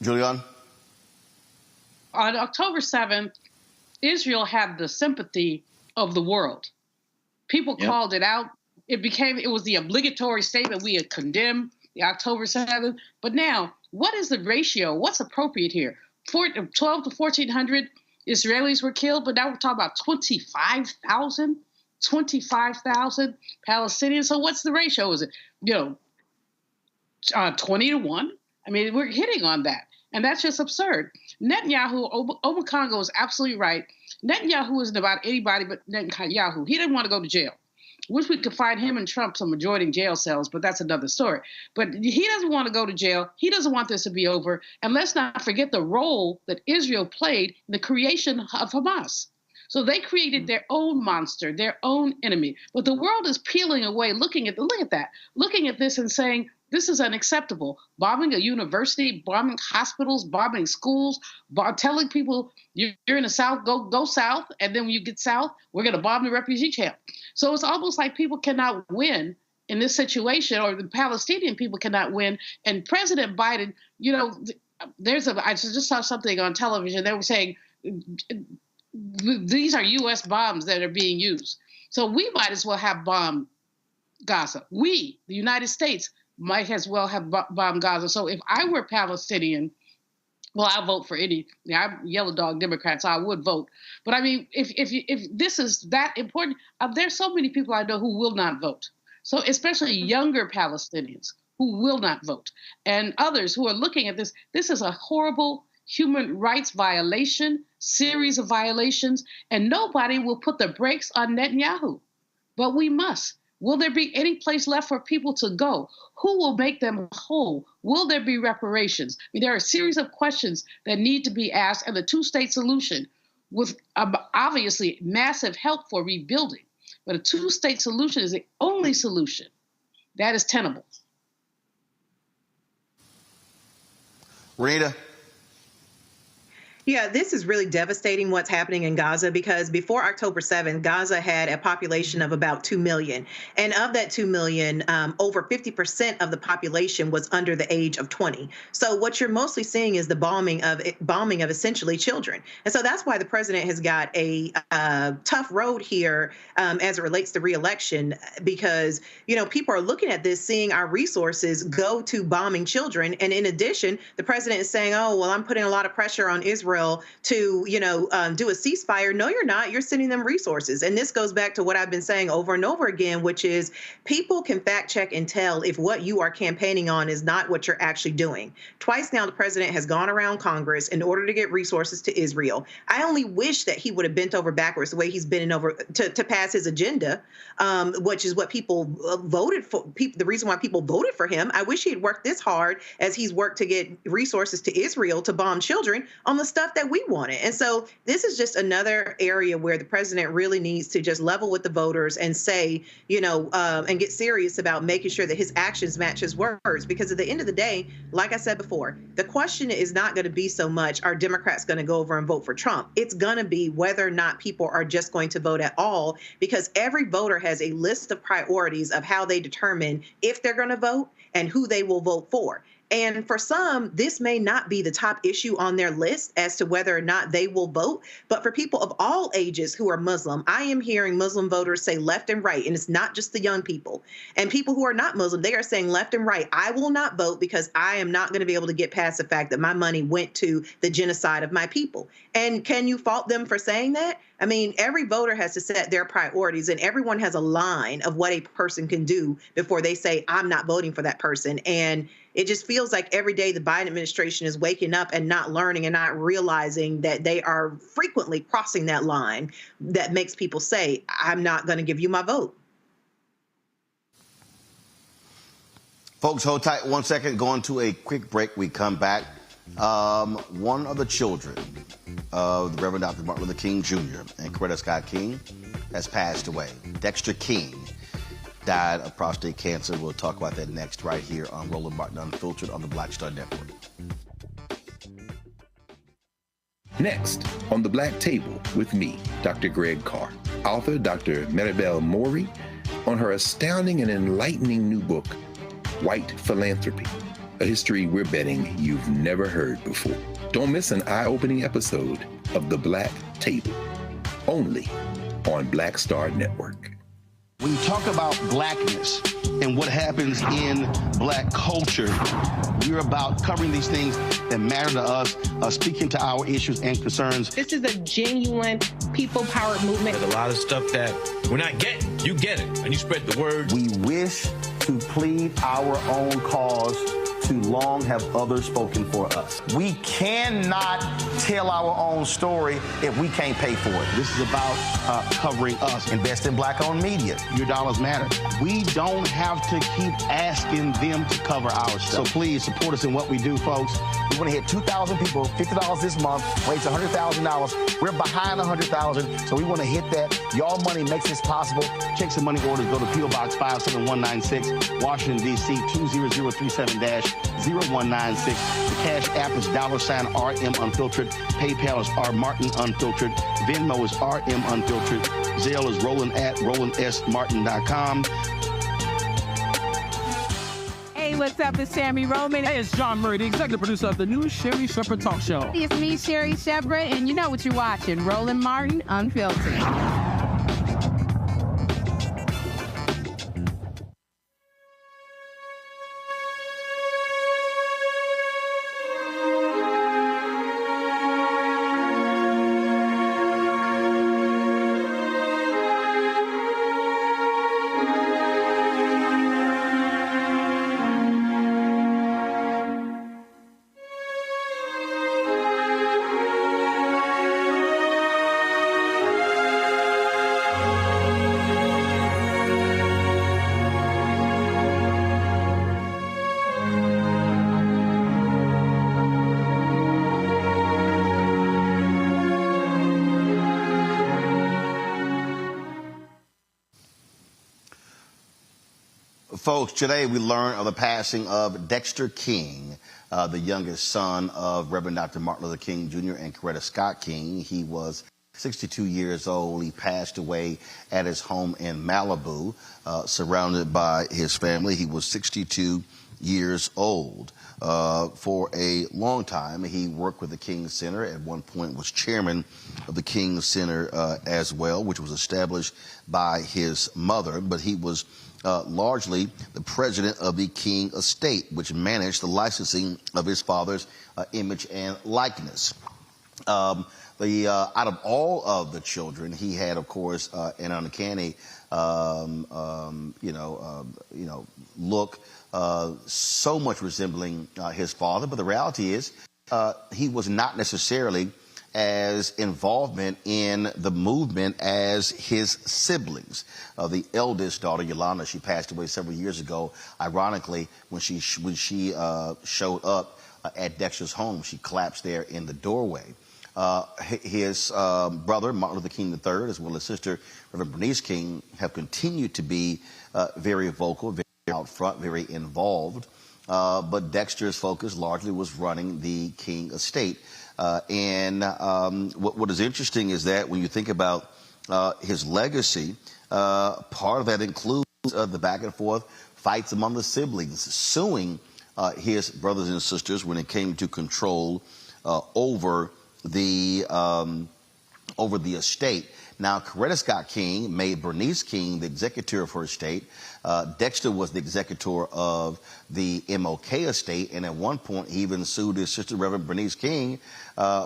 Julian? On October 7th, Israel had the sympathy of the world. People called it out. It was the obligatory statement. We had condemned the October 7th. But now, what is the ratio? What's appropriate here? 12 to 1,400 Israelis were killed, but now we're talking about 25,000 Palestinians. So what's the ratio? Is it, 20 to 1? I mean, we're hitting on that. And that's just absurd. Netanyahu, Obakongo is absolutely right. Netanyahu isn't about anybody but Netanyahu. He didn't want to go to jail. Wish we could find him and Trump some majority jail cells, but that's another story. But he doesn't want to go to jail. He doesn't want this to be over. And let's not forget the role that Israel played in the creation of Hamas. So they created their own monster, their own enemy. But the world is peeling away, looking at this and saying, this is unacceptable. Bombing a university, bombing hospitals, bombing schools, telling people you're in the South, go south, and then when you get south, we're going to bomb the refugee camp. So it's almost like people cannot win in this situation, or the Palestinian people cannot win. And President Biden, I just saw something on television. They were saying these are U.S. bombs that are being used. So we might as well have bombed Gaza. We, the United States, might as well have bombed Gaza. So if I were Palestinian, well, I'll vote for any. I'm yellow dog Democrat, so I would vote. But I mean, if this is that important, there's so many people I know who will not vote. So especially younger Palestinians who will not vote, and others who are looking at this. This is a horrible human rights violation, series of violations, and nobody will put the brakes on Netanyahu. But we must. Will there be any place left for people to go? Who will make them whole? Will there be reparations? I mean, there are a series of questions that need to be asked, and the two-state solution with obviously massive help for rebuilding. But a two-state solution is the only solution that is tenable. Rita? Yeah, this is really devastating what's happening in Gaza, because before October 7th, Gaza had a population of about 2 million. And of that 2 million, over 50% of the population was under the age of 20. So what you're mostly seeing is the bombing of essentially children. And so that's why the president has got a tough road here as it relates to re-election, because, people are looking at this, seeing our resources go to bombing children. And in addition, the president is saying, oh, well, I'm putting a lot of pressure on Israel to, do a ceasefire. No, you're not. You're sending them resources. And this goes back to what I've been saying over and over again, which is people can fact check and tell if what you are campaigning on is not what you're actually doing. Twice now, the president has gone around Congress in order to get resources to Israel. I only wish that he would have bent over backwards the way he's bending over to pass his agenda, which is what people voted for. The reason why people voted for him. I wish he had worked this hard as he's worked to get resources to Israel to bomb children on the stuff that we wanted. And so this is just another area where the president really needs to just level with the voters and say, and get serious about making sure that his actions match his words. Because at the end of the day, like I said before, the question is not going to be so much, are Democrats going to go over and vote for Trump? It's going to be whether or not people are just going to vote at all, because every voter has a list of priorities of how they determine if they're going to vote and who they will vote for. And for some, this may not be the top issue on their list as to whether or not they will vote. But for people of all ages who are Muslim, I am hearing Muslim voters say left and right, and it's not just the young people. And people who are not Muslim, they are saying left and right, I will not vote because I am not going to be able to get past the fact that my money went to the genocide of my people. And can you fault them for saying that? I mean, every voter has to set their priorities, and everyone has a line of what a person can do before they say, I'm not voting for that person. And it just feels like every day the Biden administration is waking up and not learning and not realizing that they are frequently crossing that line that makes people say, I'm not going to give you my vote. Folks, hold tight 1 second. Going to a quick break. We come back. One of the children of the Reverend Dr. Martin Luther King Jr. and Coretta Scott King has passed away. Dexter King died of prostate cancer. We'll talk about that next right here on Roland Martin Unfiltered on the Black Star Network. Next on The Black Table with me, Dr. Greg Carr, author Dr. Maribel Mori, on her astounding and enlightening new book, White Philanthropy, a history we're betting you've never heard before. Don't miss an eye-opening episode of The Black Table, only on Black Star Network. When you talk about blackness and what happens in black culture, we're about covering these things that matter to us, speaking to our issues and concerns. This is a genuine people-powered movement. There's a lot of stuff that we're not getting. You get it, and you spread the word. We wish to plead our own cause. Too long have others spoken for us. We cannot tell our own story if we can't pay for it. This is about covering us. Invest in black-owned media. Your dollars matter. We don't have to keep asking them to cover our stuff. So please support us in what we do, folks. We want to hit 2,000 people, $50 this month, raise $100,000. We're behind $100,000, so we want to hit that. Y'all money makes this possible. Checks and money orders go to P.O. Box 57196, Washington, D.C. 20037-0196. The Cash App is $RM Unfiltered. PayPal is R Martin Unfiltered. Venmo is RM Unfiltered. Zelle is Roland at RolandSMartin.com. Hey, what's up? It's Sammy Roman. Hey, it's John Murray, the executive producer of the new Sherry Shepherd Talk Show. It's me, Sherry Shepherd, and you know what you're watching, Roland Martin Unfiltered. Folks, today we learn of the passing of Dexter King, the youngest son of Reverend Dr. Martin Luther King Jr. and Coretta Scott King. He was 62 years old. He passed away at his home in Malibu, surrounded by his family. He was 62 years old. For a long time, he worked with the King Center. At one point was chairman of the King Center as well, which was established by his mother. But he was largely the president of the King Estate, which managed the licensing of his father's image and likeness. Out of all of the children, he had, of course, an uncanny, look, so much resembling his father. But the reality is, he was not necessarily as involvement in the movement as his siblings. The eldest daughter, Yolanda, she passed away several years ago. Ironically, when she showed up at Dexter's home, she collapsed there in the doorway. His brother, Martin Luther King III, as well as sister, Reverend Bernice King, have continued to be very vocal, very out front, very involved. But Dexter's focus largely was running the King Estate. What is interesting is that when you think about his legacy, part of that includes the back and forth fights among the siblings, suing his brothers and sisters when it came to control over the estate. Now, Coretta Scott King made Bernice King the executor of her estate. Dexter was the executor of the MOK estate, and at one point he even sued his sister, Reverend Bernice King,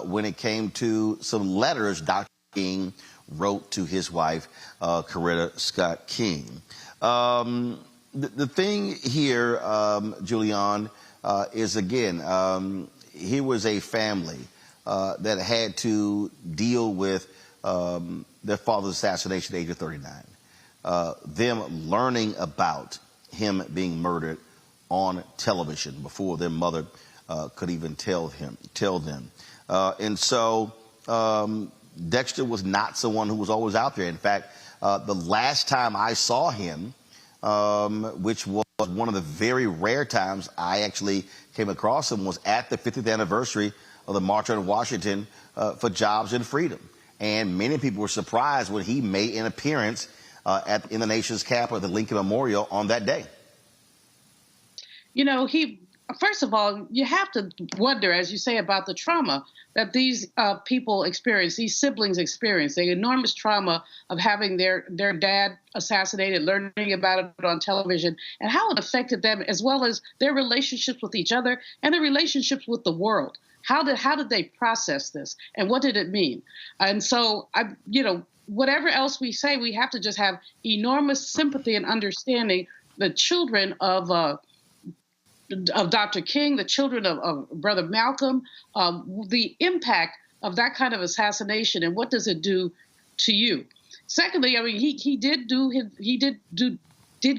when it came to some letters Dr. King wrote to his wife, Coretta Scott King. The thing here, Julian, is again, here was a family that had to deal with their father's assassination at the age of 39. Them learning about him being murdered on television before their mother could even tell them. And so Dexter was not someone who was always out there. In fact, the last time I saw him, which was one of the very rare times I actually came across him, was at the 50th anniversary of the March on Washington for Jobs and Freedom. And many people were surprised when he made an appearance in the nation's capital, the Lincoln Memorial, on that day. You know, first of all, you have to wonder, as you say, about the trauma that these people experience, these siblings experience, the enormous trauma of having their dad assassinated, learning about it on television, and how it affected them, as well as their relationships with each other and their relationships with the world. How did they process this, and what did it mean? And so, whatever else we say, we have to just have enormous sympathy and understanding. The children of Dr. King, the children of Brother Malcolm, the impact of that kind of assassination, and what does it do to you? Secondly, I mean, he did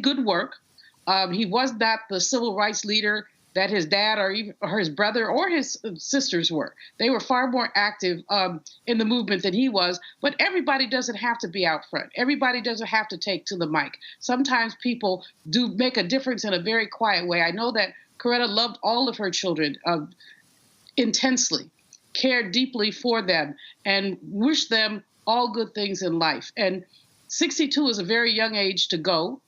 good work. He was not the civil rights leader that his dad or his brother or his sisters were. They were far more active in the movement than he was, but everybody doesn't have to be out front. Everybody doesn't have to take to the mic. Sometimes people do make a difference in a very quiet way. I know that Coretta loved all of her children intensely, cared deeply for them, and wished them all good things in life. And 62 is a very young age to go.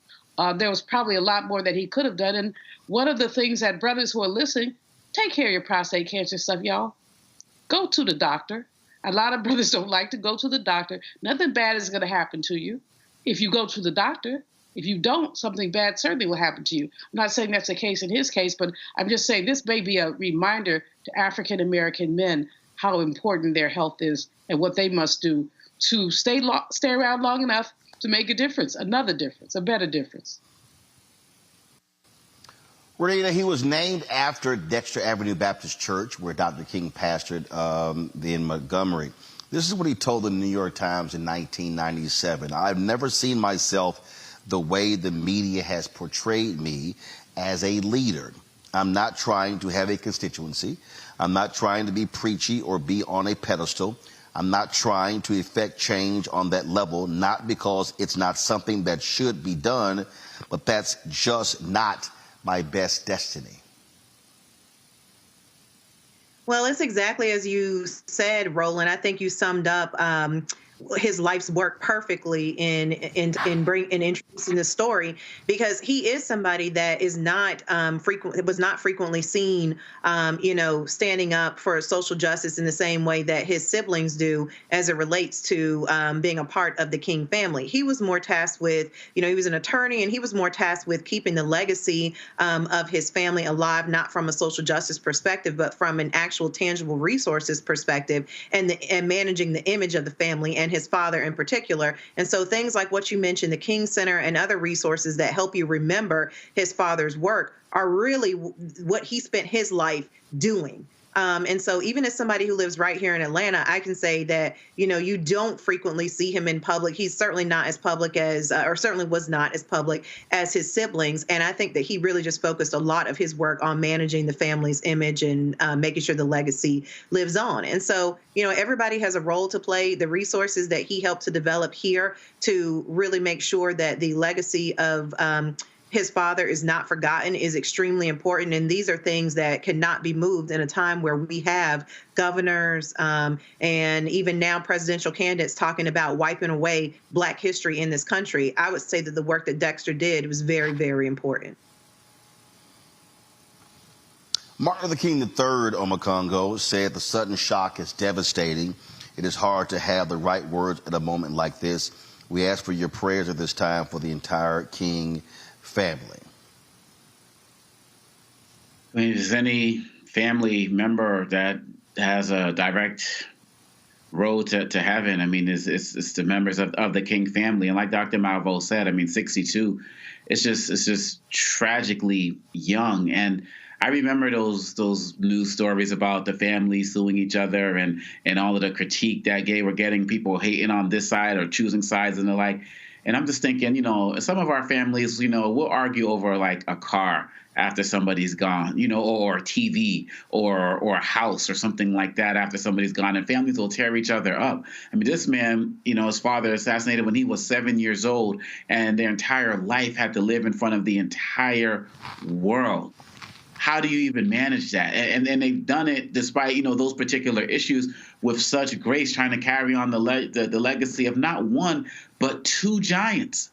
There was probably a lot more that he could have done. And one of the things that brothers who are listening, take care of your prostate cancer stuff, y'all. Go to the doctor. A lot of brothers don't like to go to the doctor. Nothing bad is going to happen to you if you go to the doctor. If you don't, something bad certainly will happen to you. I'm not saying that's the case in his case, but I'm just saying this may be a reminder to African-American men how important their health is and what they must do to stay around long enough to make a difference, another difference, a better difference. Renita, he was named after Dexter Avenue Baptist Church, where Dr. King pastored in Montgomery. This is what he told the New York Times in 1997. I've never seen myself the way the media has portrayed me as a leader. I'm not trying to have a constituency. I'm not trying to be preachy or be on a pedestal. I'm not trying to effect change on that level, not because it's not something that should be done, but that's just not my best destiny. Well, it's exactly as you said, Roland. I think you summed up his life's work perfectly in introducing the story, because he is somebody that is not was not frequently seen, standing up for social justice in the same way that his siblings do as it relates to being a part of the King family. He was more tasked with, he was an attorney, and he was more tasked with keeping the legacy of his family alive, not from a social justice perspective, but from an actual tangible resources perspective, and managing the image of the family and his father in particular. And so things like what you mentioned, the King Center and other resources that help you remember his father's work, are really what he spent his life doing. And so even as somebody who lives right here in Atlanta, I can say that, you don't frequently see him in public. He's certainly not as public as, or certainly was not as public as his siblings. And I think that he really just focused a lot of his work on managing the family's image and making sure the legacy lives on. And so, everybody has a role to play. The resources that he helped to develop here to really make sure that the legacy of his father is not forgotten is extremely important. And these are things that cannot be moved in a time where we have governors and even now presidential candidates talking about wiping away Black history in this country. I would say that the work that Dexter did was very, very important. Martin Luther King III, Omakongo, said the sudden shock is devastating. It is hard to have the right words at a moment like this. We ask for your prayers at this time for the entire King family. I mean, if there's any family member that has a direct road to heaven, I mean, it's the members of the King family. And like Dr. Malvo said, I mean, 62, it's just tragically young. And I remember those news stories about the family suing each other and all of the critique that they were getting, people hating on this side or choosing sides and the like. And I'm just thinking, you know, some of our families, you know, we'll argue over like a car after somebody's gone, you know, or a TV or a house or something like that after somebody's gone, and families will tear each other up. I mean, this man, you know, his father assassinated when he was 7 years old, and their entire life had to live in front of the entire world. How do you even manage that? And they've done it despite, you know, those particular issues with such grace, trying to carry on the legacy of not one, but two giants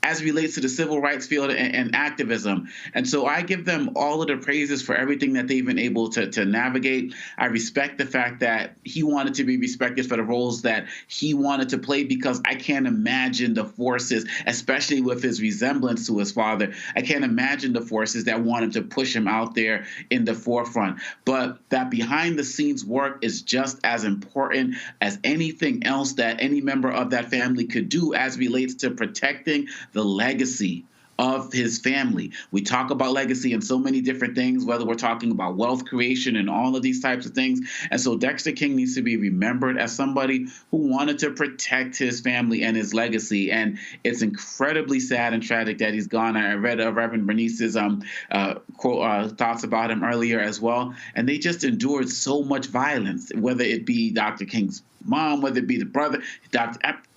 as it relates to the civil rights field and activism. And so I give them all of the praises for everything that they've been able to navigate. I respect the fact that he wanted to be respected for the roles that he wanted to play, because I can't imagine the forces, especially with his resemblance to his father, I can't imagine the forces that wanted to push him out there in the forefront. But that behind the scenes work is just as important as anything else that any member of that family could do as relates to protecting the legacy of his family. We talk about legacy in so many different things, whether we're talking about wealth creation and all of these types of things. And so Dexter King needs to be remembered as somebody who wanted to protect his family and his legacy. And it's incredibly sad and tragic that he's gone. I read Reverend Bernice's thoughts about him earlier as well. And they just endured so much violence, whether it be Dr. King's mom, whether it be the brother,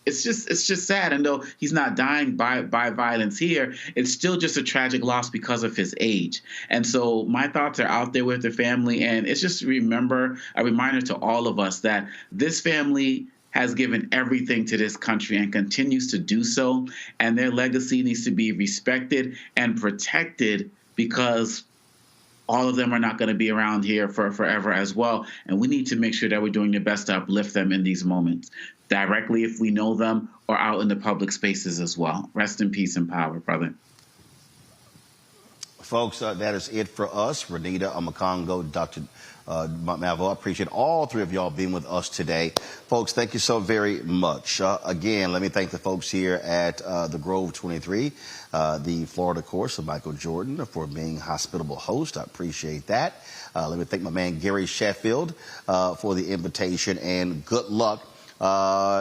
It's just sad. And though he's not dying by violence here, it's still just a tragic loss because of his age. And so my thoughts are out there with the family. And it's just a reminder to all of us that this family has given everything to this country and continues to do so. And their legacy needs to be respected and protected, because all of them are not going to be around here for forever as well. And we need to make sure that we're doing the best to uplift them in these moments, directly if we know them, or out in the public spaces as well. Rest in peace and power, brother. Folks, that is it for us. Renita, Omakongo, Dr. Malvo, I appreciate all three of y'all being with us today. Folks, thank you so very much. Again, let me thank the folks here at the Grove 23, the Florida course of Michael Jordan, for being hospitable host. I appreciate that. Let me thank my man Gary Sheffield for the invitation, and good luck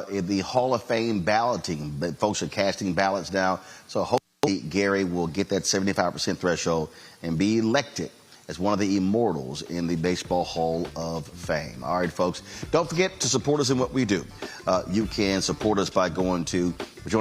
in the Hall of Fame balloting. But folks are casting ballots now, so hopefully Gary will get that 75% threshold and be elected as one of the immortals in the Baseball Hall of Fame. All right, folks, don't forget to support us in what we do. You can support us by joining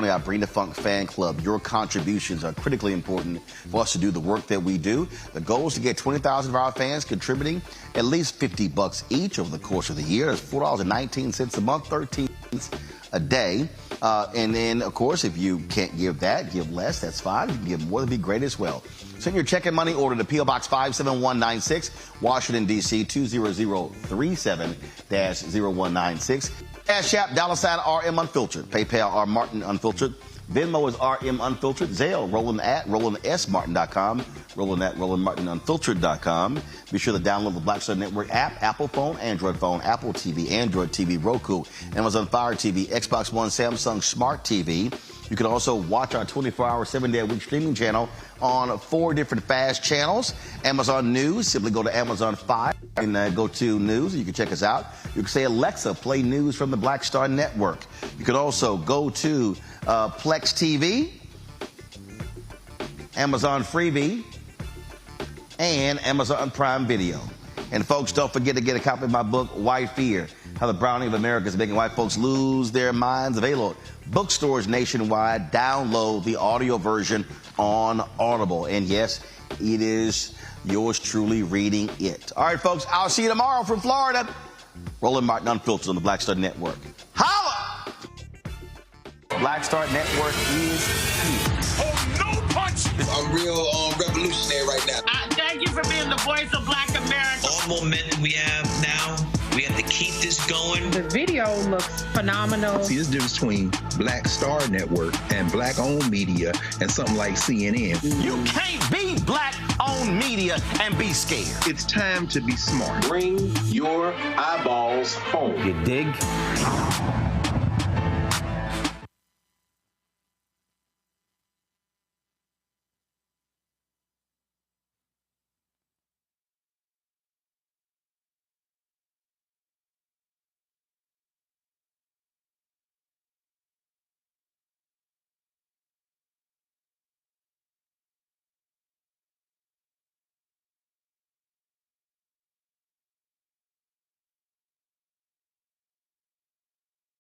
our Bring the Funk fan club. Your contributions are critically important for us to do the work that we do. The goal is to get 20,000 of our fans contributing at least $50 each over the course of the year. That's $4.19 a month, 13 cents a day. And then, of course, if you can't give that, give less, that's fine. If you can give more, that'd be great as well. Send your check and money order to P.O. Box 57196, Washington, D.C. 20037-0196. Cash App, $RM Unfiltered. PayPal, R Martin Unfiltered. Venmo is RM Unfiltered. Zelle, Roland at RolandSMartin.com. Roland at RolandMartinUnfiltered.com. Be sure to download the Black Star Network app, Apple phone, Android phone, Apple TV, Android TV, Roku, Amazon Fire TV, Xbox One, Samsung Smart TV. You can also watch our 24-hour, 7-day-a-week streaming channel on 4 different fast channels. Amazon News, simply go to Amazon Fire and go to News. You can check us out. You can say, Alexa, play news from the Black Star Network. You can also go to Plex TV, Amazon Freebie, and Amazon Prime Video. And folks, don't forget to get a copy of my book, White Fear, How the Browning of America is Making White Folks Lose Their Minds. Available at bookstores nationwide. Download the audio version on Audible. And yes, it is yours truly reading it. All right, folks, I'll see you tomorrow from Florida. Roland Martin Unfiltered on the Black Star Network. Holla! Black Star Network is here. Oh, no punch! I'm real revolutionary right now. Thank you for voice of Black America. All momentum we have now, we have to keep this going. The video looks phenomenal. See, there's a difference between Black Star Network and Black-owned media and something like CNN. You can't be Black-owned media and be scared. It's time to be smart. Bring your eyeballs home. You dig?